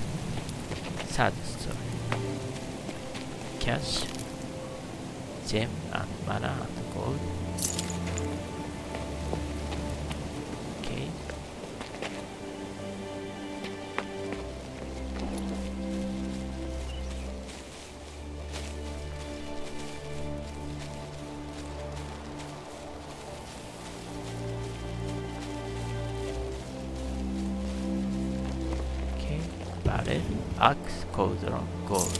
Sad story. Cash, gem and mana and gold. Okay. Okay, barrel, axe, cauldron, gold.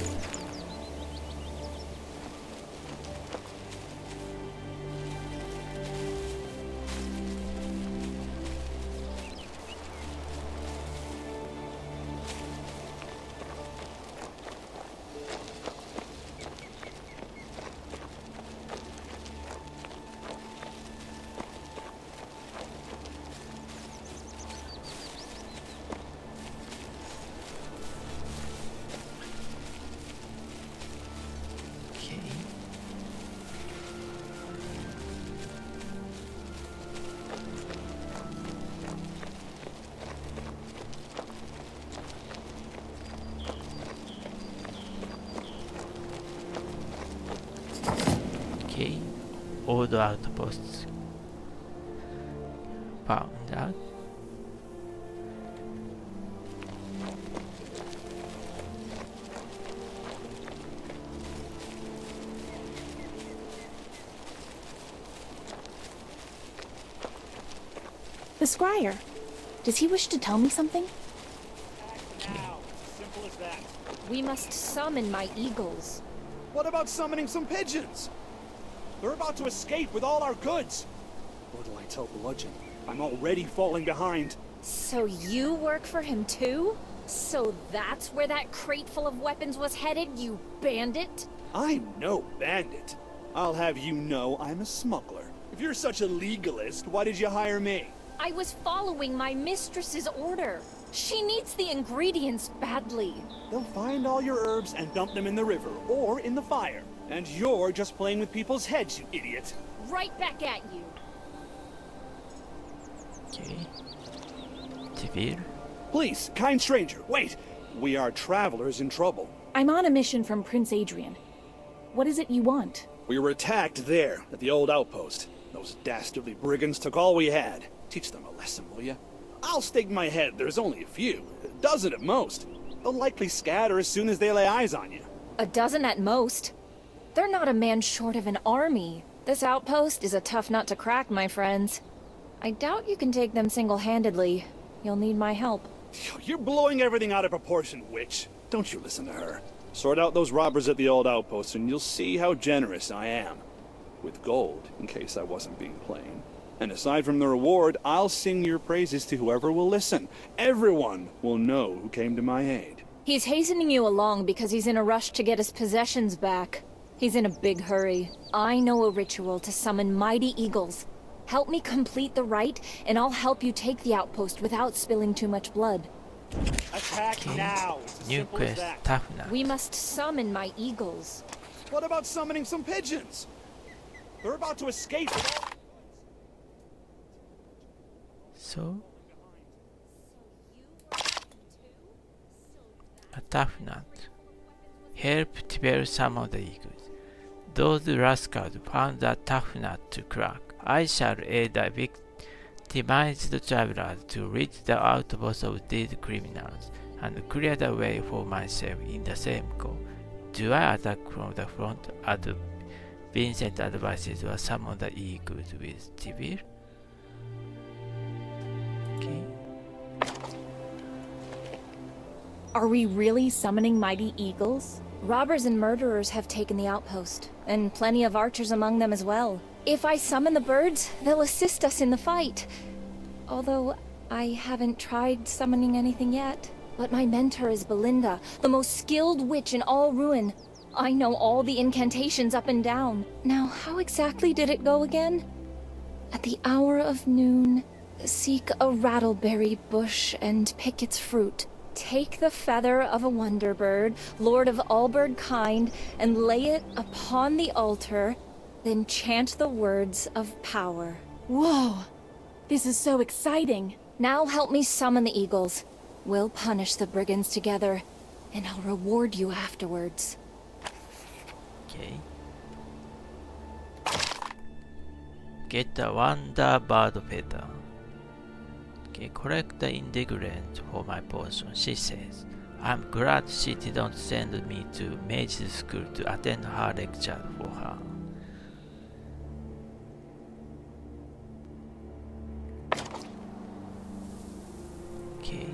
Okay. Okay, old outposts found out. The Scryer. Does he wish to tell me something? Now, simple as that. We must summon my eagles. What about summoning some pigeons? They're about to escape with all our goods. What'll I tell Bludgeon? I'm already falling behind. So you work for him too? So that's where that crate full of weapons was headed, you bandit? I'm no bandit. I'll have you know I'm a smuggler. If you're such a legalist, why did you hire me? I was following my mistress's order. She needs the ingredients badly. They'll find all your herbs and dump them in the river or in the fire. And you're just playing with people's heads, you idiot. Right back at you. Okay. Tivir. Please, kind stranger, wait. We are travelers in trouble. I'm on a mission from Prince Adrian. What is it you want? We were attacked there, at the old outpost. Those dastardly brigands took all we had. Teach them a lesson, will ya? I'll stake my head there's only a few. A dozen at most. They'll likely scatter as soon as they lay eyes on you. A dozen at most. They're not a man short of an army. This outpost is a tough nut to crack, my friends. I doubt you can take them single-handedly. You'll need my help. You're blowing everything out of proportion, witch. Don't you listen to her. Sort out those robbers at the old outpost and you'll see how generous I am. With gold, in case I wasn't being plain. And aside from the reward, I'll sing your praises to whoever will listen. Everyone will know who came to my aid. He's hastening you along because he's in a rush to get his possessions back. He's in a big hurry. I know a ritual to summon mighty eagles. Help me complete the rite, and I'll help you take the outpost without spilling too much blood. Attack now! It's as New simple as quest, that. tough nut. We must summon my eagles. What about summoning some pigeons? They're about to escape with all... So, a tough nut. Help Tivir summon the eagles. Those rascals found a tough nut to crack. I shall aid the victimized travelers to reach the outpost of these criminals and clear the way for myself in the same goal. Do I attack from the front as Vincent advises or summon the eagles with Tivir? Okay. Are we really summoning mighty eagles? Robbers and murderers have taken the outpost, and plenty of archers among them as well. If I summon the birds, they'll assist us in the fight. Although, I haven't tried summoning anything yet. But my mentor is Belinda, the most skilled witch in all Ruin. I know all the incantations up and down. Now, how exactly did it go again? At the hour of noon, seek a rattleberry bush and pick its fruit. Take the feather of a wonder bird, lord of all bird kind, and lay it upon the altar, then chant the words of power. Whoa! This is so exciting! Now help me summon the eagles. We'll punish the brigands together, and I'll reward you afterwards. Okay. Get a wonder bird feather. Okay, collect the ingredient for my potion, she says. I'm glad she didn't send me to mage school to attend her lecture for her. Okay.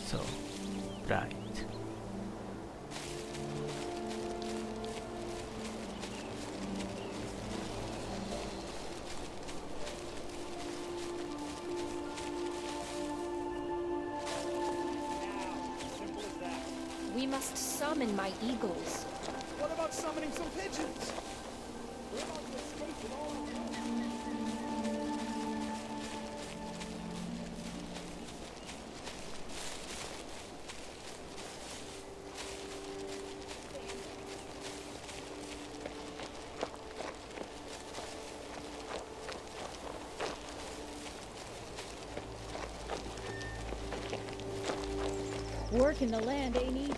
So, right. We must summon my eagles. What about summoning some pigeons? Work in the land ain't easy.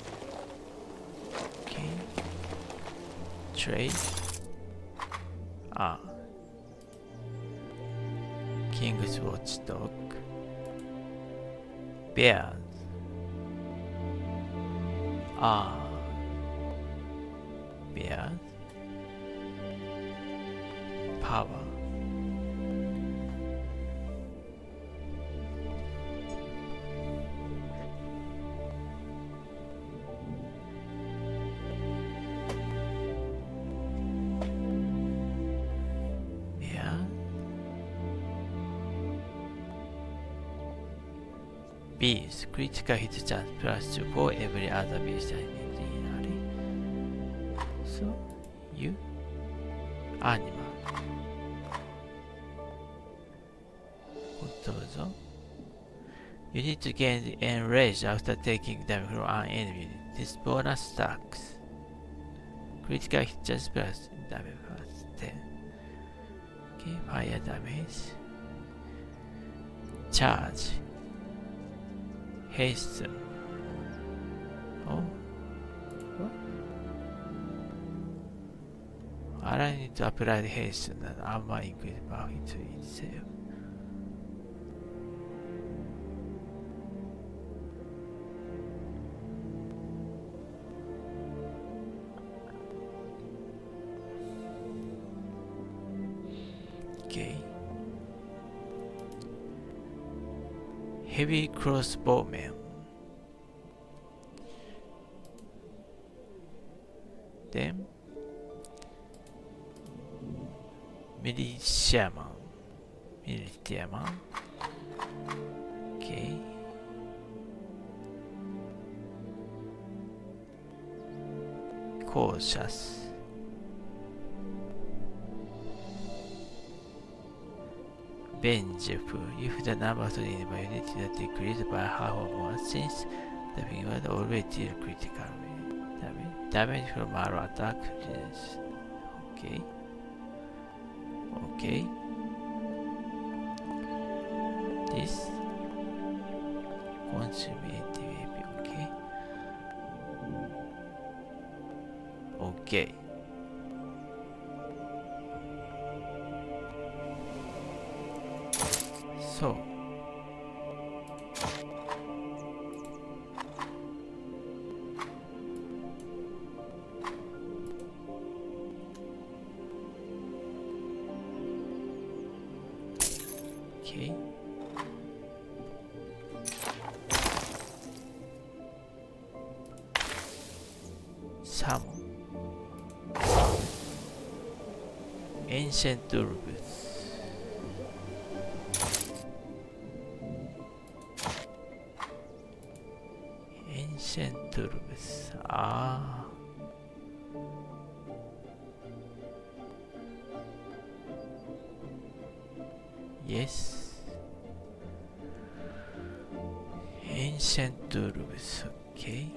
Okay. Trade. Ah. King's watchdog. Bears. Ah. Bears. Power. Bees, critical hit chance plus 2 for every other beast immediately. So, you? Animal. You need to gain the enrage after taking damage from an enemy. This bonus stacks. Critical hit chance plus damage plus 10. Okay, fire damage. Charge. Hasten. Oh. What? I need to apply the hasten and armor increase power into itself. Okay. Heavy crossbowman. Then militiaman. Okay. Cautious. Vengeful. If the number of enemy units is decreased by half or more, since the thing was always deal critical damage from our attack. Yes. Okay. Okay. This consume okay. Okay. So okay. Summon ancient Urbs. Ancient tools. Ah. Yes. Ancient tools. Okay.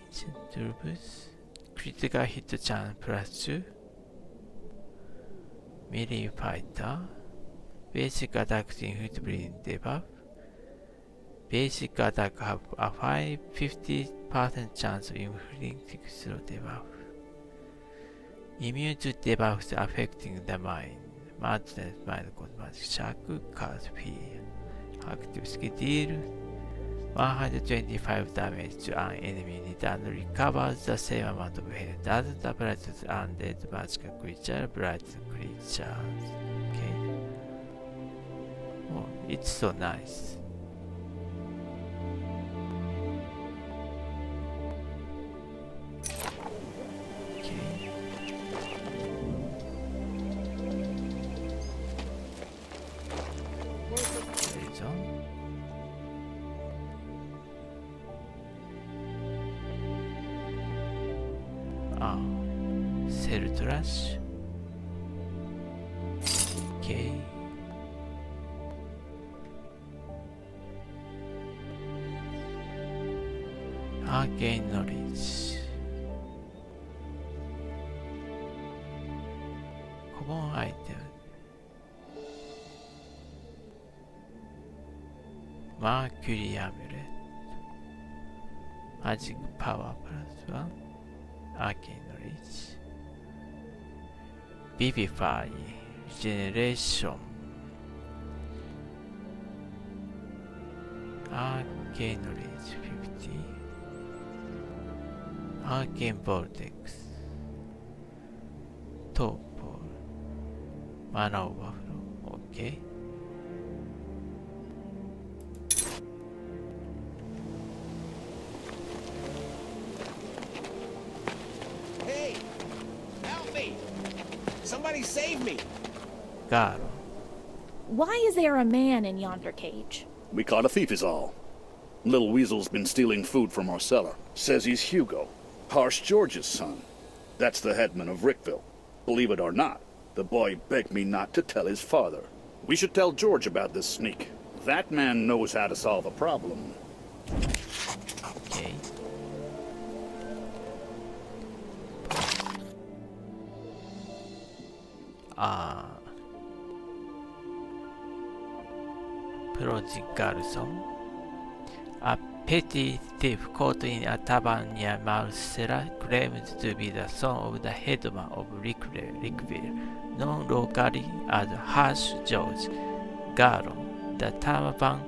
Ancient tools. Critical hit chance plus 2. Melee fighter. Basic attack inflict debuff. Basic attack have a 50% chance of inflicting slow debuff. Immune to debuffs affecting the mind. Madness, mind, magic, shock, cast fear. Active skill deal 125 damage to an enemy unit and recovers the same amount of health as the brightest undead magical creature, bright creatures. Okay. Oh, it's so nice. Okay. Poison. Ah, cell trash. Okay. Arcane knowledge. Common item. Mercury amulet. Magic power plus 1. Arcane knowledge. Vivify. Regeneration. Arcane knowledge 50. Arcane vortex. Torpor. Mana overflow. Okay. Hey! Help me! Somebody save me! Garo. Why is there a man in yonder cage? We caught a thief is all. Little Weasel's been stealing food from our cellar. Says he's Hugo, Harsh George's son. That's the headman of Rickville. Believe it or not, the boy begged me not to tell his father. We should tell George about this sneak. That man knows how to solve a problem. Okay. Ah. Prodigalson. A petty thief caught in a tavern near Marcella claims to be the son of the headman of Rickville, known locally as Harsh George. Garon, the tavern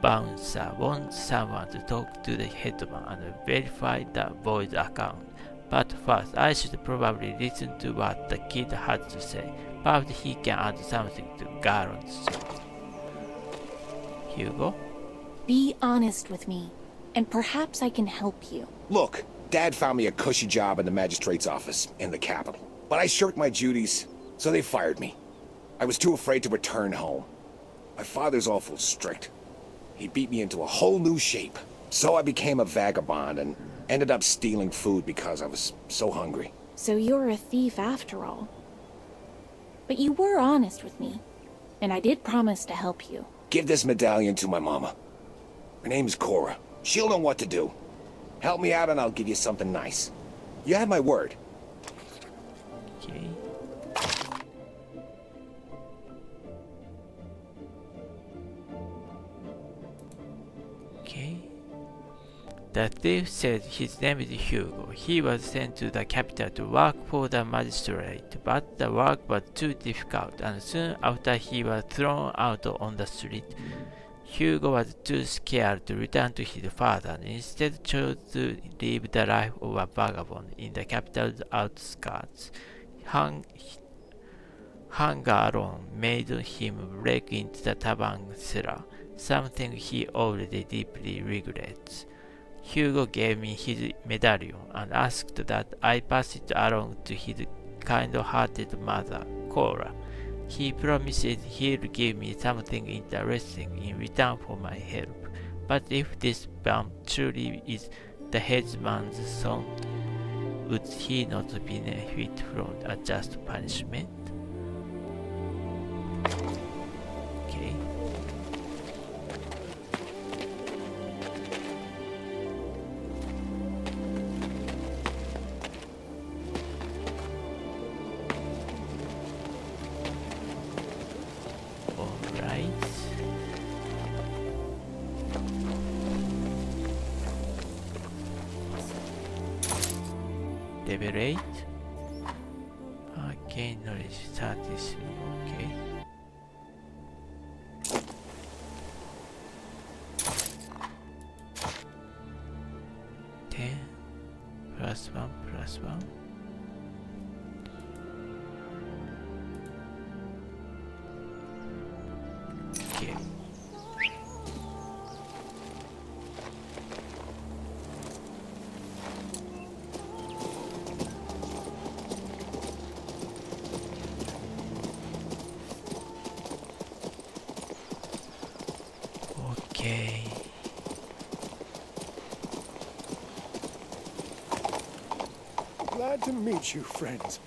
bouncer, wants someone to talk to the headman and verify the boy's account. But first, I should probably listen to what the kid has to say. Perhaps he can add something to Garon's story. Hugo? Be honest with me, and perhaps I can help you. Look, Dad found me a cushy job in the magistrate's office in the capital. But I shirked my duties, so they fired me. I was too afraid to return home. My father's awful strict. He beat me into a whole new shape. So I became a vagabond and ended up stealing food because I was so hungry. So you're a thief after all. But you were honest with me, and I did promise to help you. Give this medallion to my mama. Her name's Cora. She'll know what to do. Help me out and I'll give you something nice. You have my word. Okay. Okay. The thief said his name is Hugo. He was sent to the capital to work for the magistrate, but the work was too difficult, and soon after he was thrown out on the street. Hugo was too scared to return to his father and instead chose to live the life of a vagabond in the capital's outskirts. Hunger alone made him break into the tavern cellar, something he already deeply regrets. Hugo gave me his medallion and asked that I pass it along to his kind-hearted mother, Cora. He promises he'll give me something interesting in return for my help. But if this bump truly is the headsman's son, would he not benefit from a just punishment? Okay. Level 8. Gain knowledge 33. Okay. +1 Okay. Okay. Glad to meet you, friends.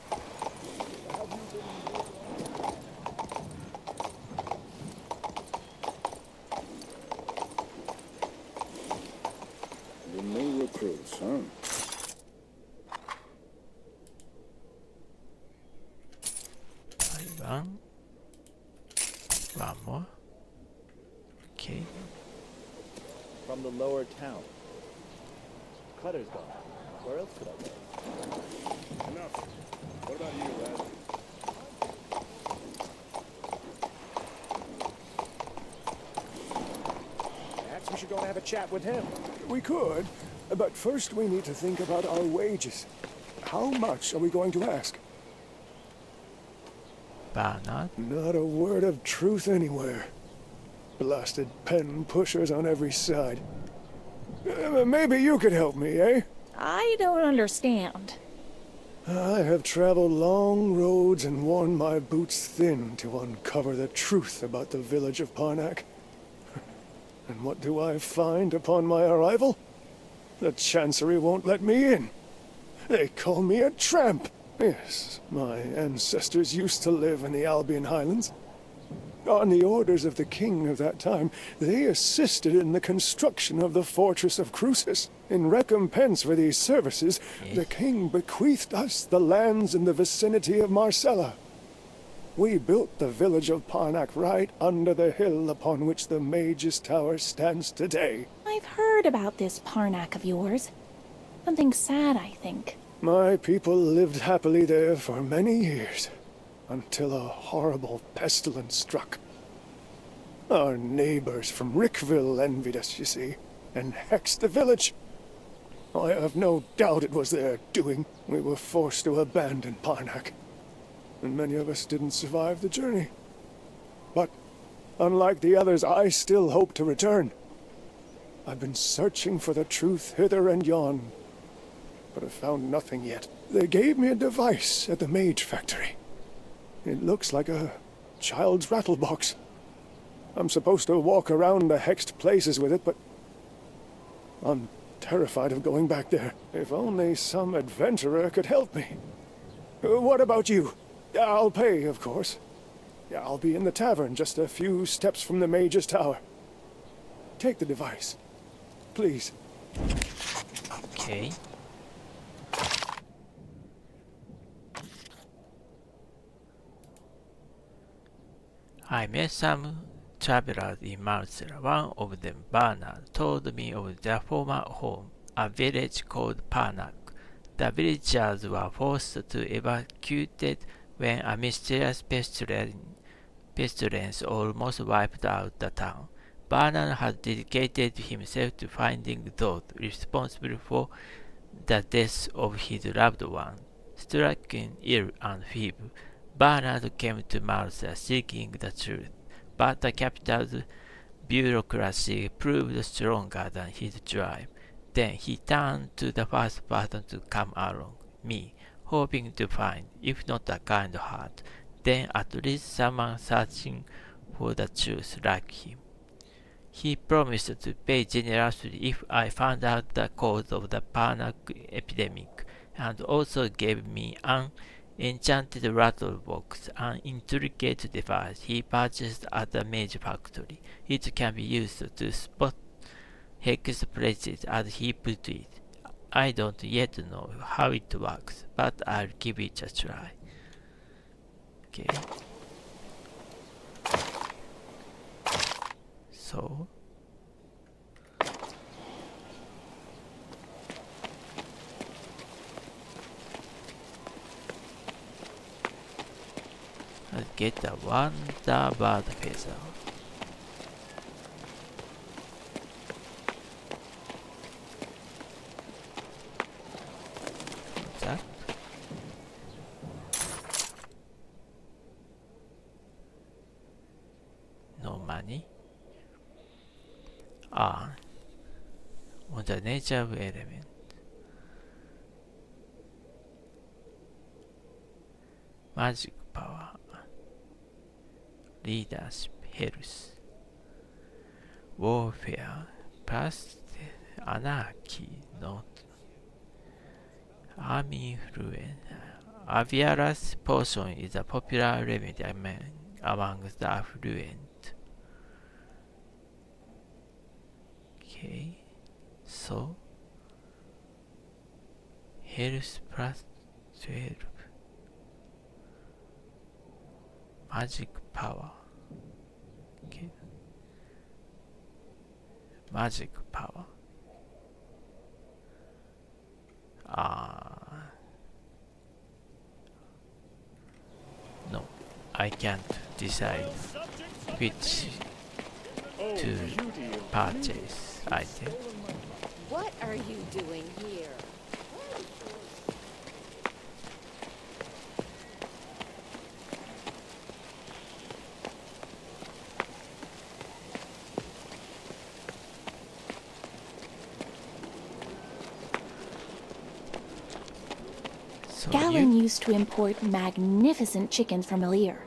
The new recruits, huh? One more. Okay. From the lower town. Cutter's gone. Where else could I go? Enough. What about you, lad? Perhaps we should go and have a chat with him. We could, but first we need to think about our wages. How much are we going to ask? Bernard. Not a word of truth anywhere. Blasted pen pushers on every side. Maybe you could help me, eh? I don't understand. I have traveled long roads and worn my boots thin to uncover the truth about the village of Parnack. And what do I find upon my arrival? The Chancery won't let me in. They call me a tramp. Yes, my ancestors used to live in the Albion Highlands. On the orders of the king of that time, they assisted in the construction of the fortress of Crucis. In recompense for these services, the king bequeathed us the lands in the vicinity of Marcella. We built the village of Parnack right under the hill upon which the Mage's Tower stands today. I've heard about this Parnack of yours. Something sad, I think. My people lived happily there for many years, until a horrible pestilence struck. Our neighbors from Rickville envied us, you see, and hexed the village. I have no doubt it was their doing. We were forced to abandon Parnack, and many of us didn't survive the journey. But, unlike the others, I still hope to return. I've been searching for the truth hither and yon, but have found nothing yet. They gave me a device at the Mage Factory. It looks like a child's rattlebox. I'm supposed to walk around the hexed places with it, but I'm terrified of going back there. If only some adventurer could help me. What about you? I'll pay, of course. I'll be in the tavern just a few steps from the Mage's Tower. Take the device, please. Okay. I met some travelers in Marcella. One of them, Bernard, told me of their former home, a village called Parnack. The villagers were forced to evacuate when a mysterious pestilence almost wiped out the town. Bernard had dedicated himself to finding those responsible for the death of his loved one. Stricken ill and feeble, Bernard came to Marcella seeking the truth, but the capital's bureaucracy proved stronger than his drive. Then he turned to the first person to come along, me, hoping to find, if not a kind heart, then at least someone searching for the truth like him. He promised to pay generously if I found out the cause of the panic epidemic, and also gave me an enchanted rattle box, an intricate device he purchased at the mage factory. It can be used to spot hex places, as he put it. I don't yet know how it works, but I'll give it a try. Okay. So I'll get a wonder bird feather. What's that? No money. Ah, on the nature of element. Magic power. Leadership, health. Warfare, plus anarchy, not. Army influence. Aviaras potion is a popular remedy among the affluent. Okay, so health plus 12. Magic power. Okay. Magic power. No, I can't decide which to purchase item. What are you doing here? Galen used to import magnificent chickens from Tivir.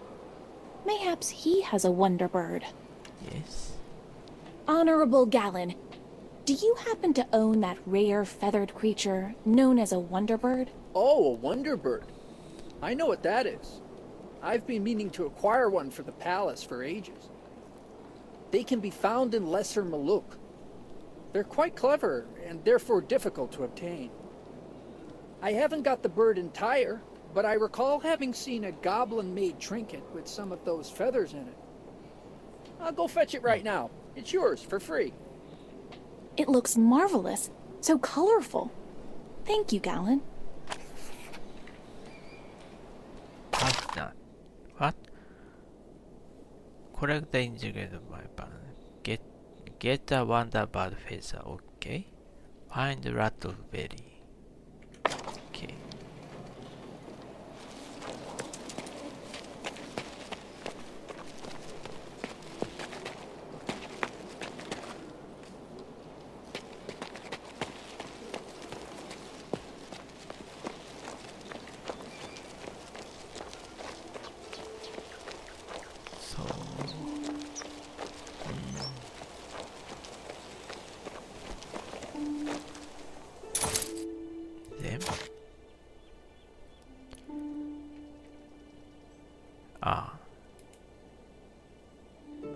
Mayhaps he has a wonder bird. Yes. Honorable Galen, do you happen to own that rare feathered creature known as a wonder bird? Oh, a wonder bird. I know what that is. I've been meaning to acquire one for the palace for ages. They can be found in Lesser Maluk. They're quite clever and therefore difficult to obtain. I haven't got the bird entire, but I recall having seen a goblin-made trinket with some of those feathers in it. I'll go fetch it right now. It's yours for free. It looks marvelous, so colorful. Thank you, Galen. What? Collect the integrated weapon. Get a wonder bird feather. Okay. Find rattleberry. Okay.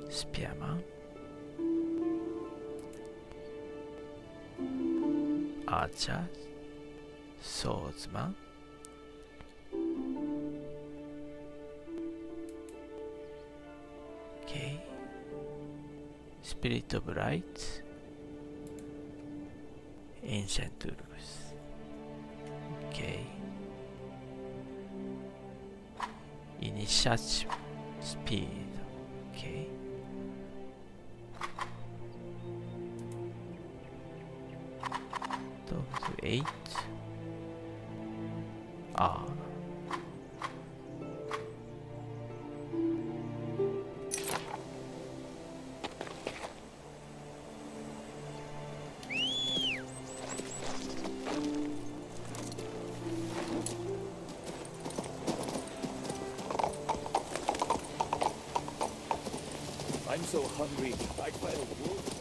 Spearman, Archer, Swordsman, okay, Spirit of Light, Ancient Tools, okay, Initiative, Speed, okay. To 8. so hungry. I'd fight a wolf.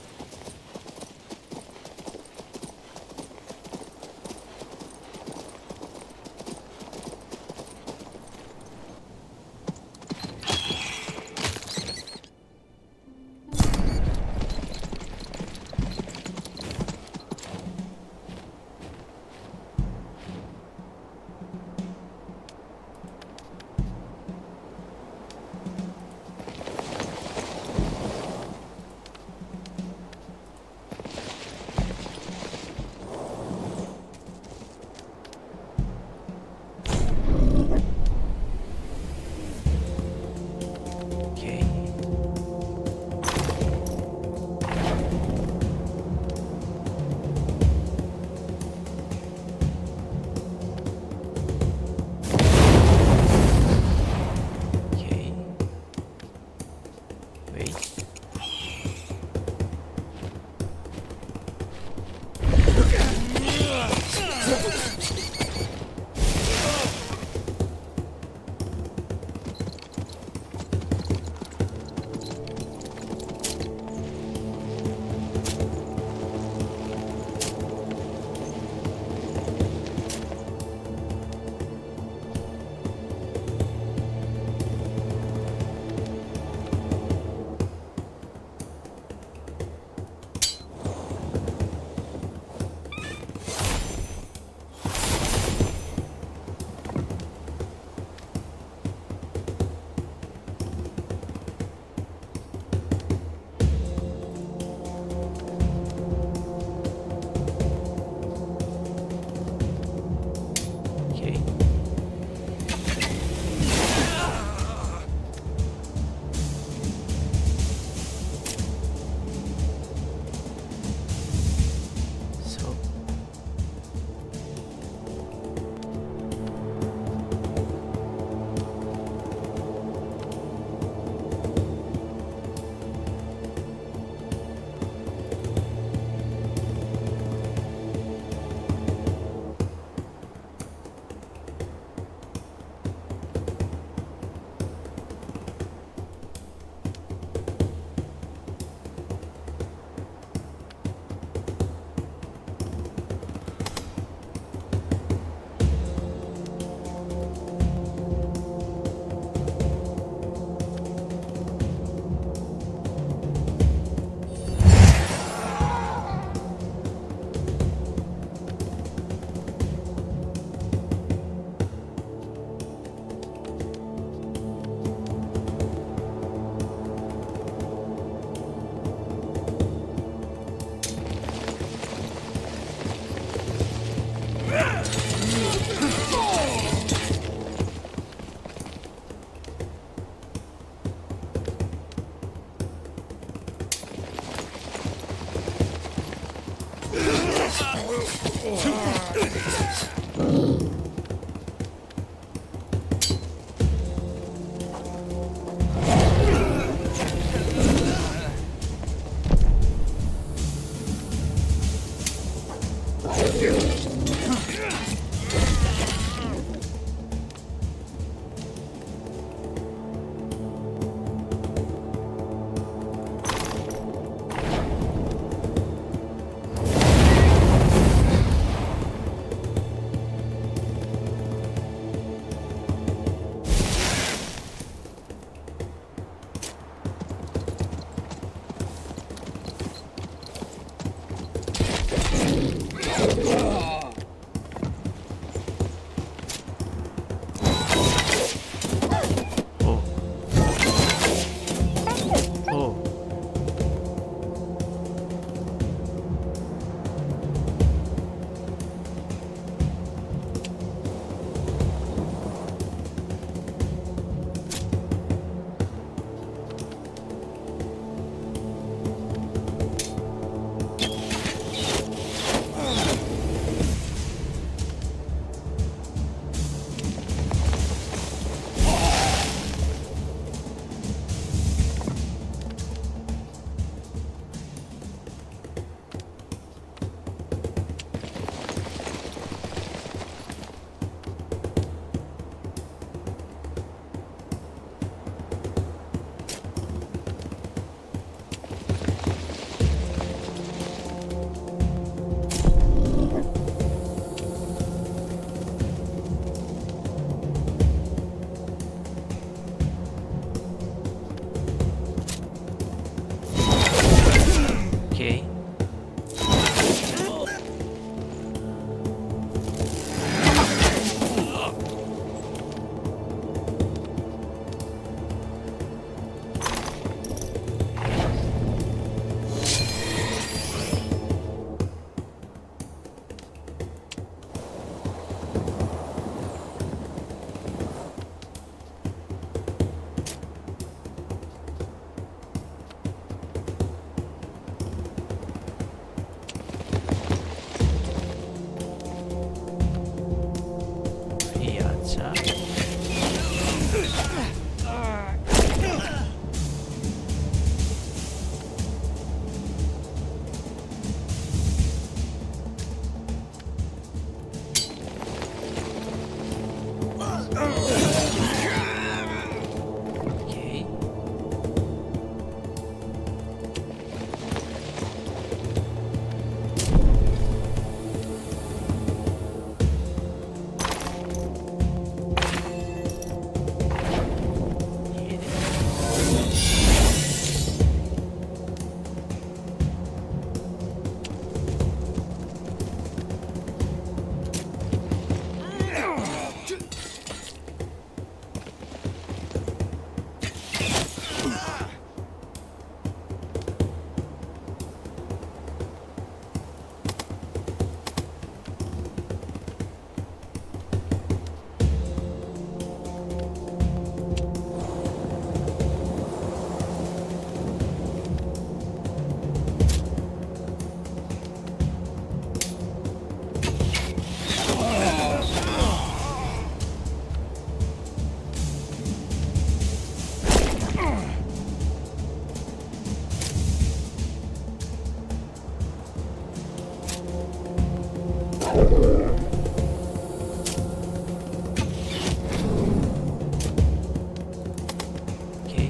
Okay.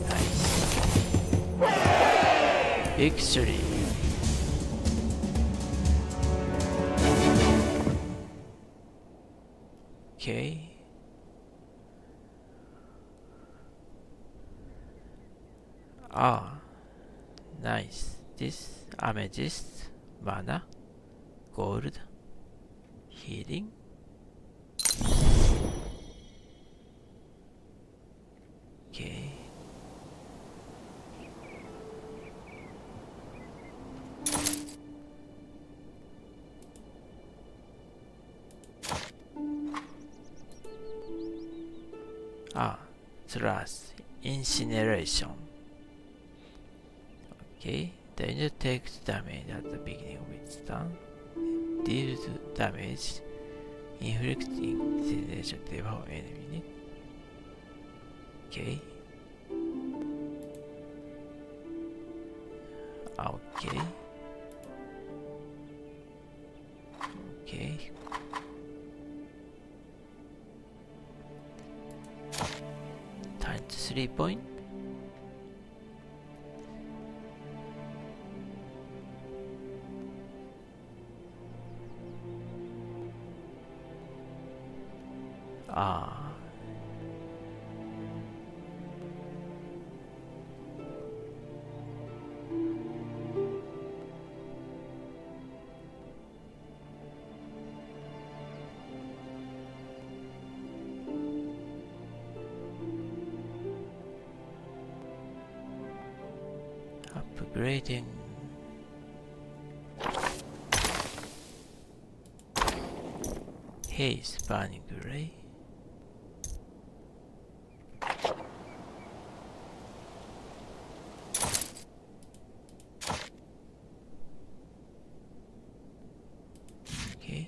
Nice. Victory. Okay. Ah, nice. This amethyst, mana, gold, healing. Okay. Ah, thrust, incineration. Okay, the unit takes damage at the beginning of its turn. Deals damage, inflicting incineration devour enemy. Okay. Okay. Okay. Time to 3 point. Ah. Upgrading. Haze, burning gray. Okay.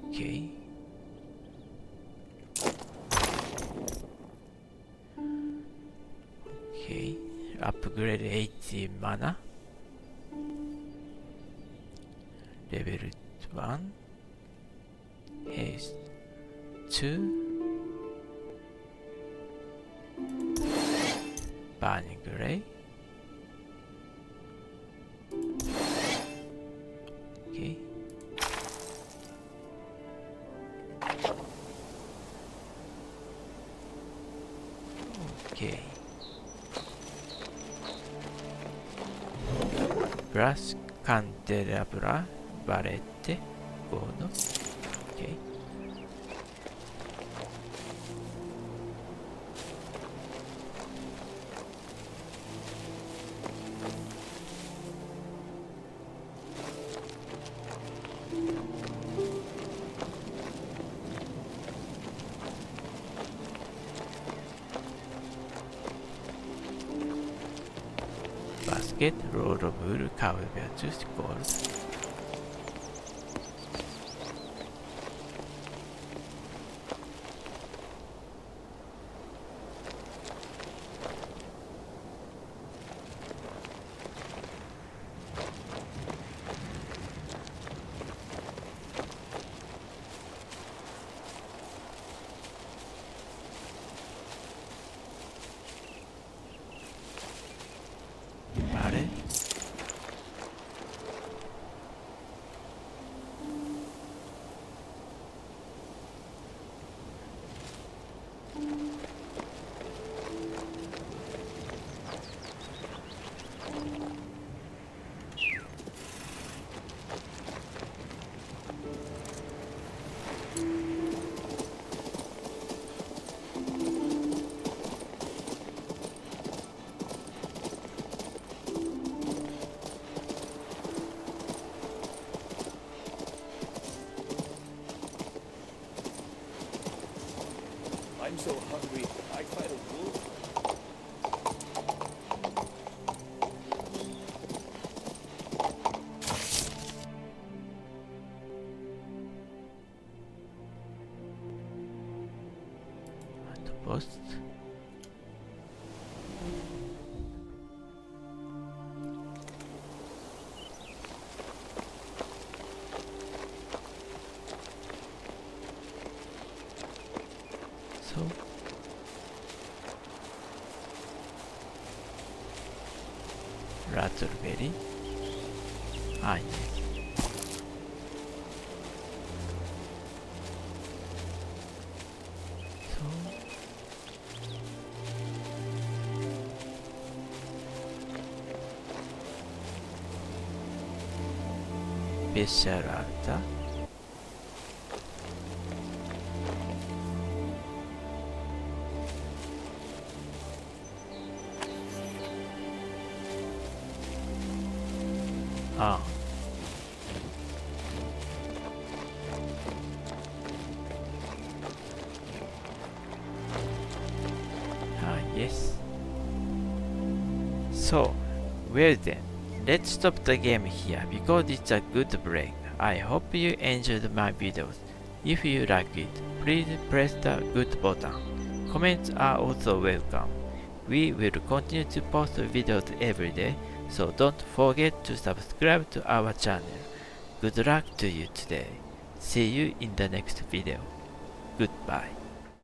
Okay. Okay. Upgrade 80 mana. Level 1. Haste 2. Burning Gray. Okay. Okay. Brass candelabra barrette gold. Okay. Basket, roll of wool, cover just gold. Barret. I'm so hungry. I fight a wolf. outpost. So rattleberry. Ah, yes. So special altar. Ah. Ah, yes. So, well then, let's stop the game here because it's a good break. I hope you enjoyed my videos. If you like it, please press the good button. Comments are also welcome. We will continue to post videos every day, so don't forget to subscribe to our channel. Good luck to you today. See you in the next video. Goodbye.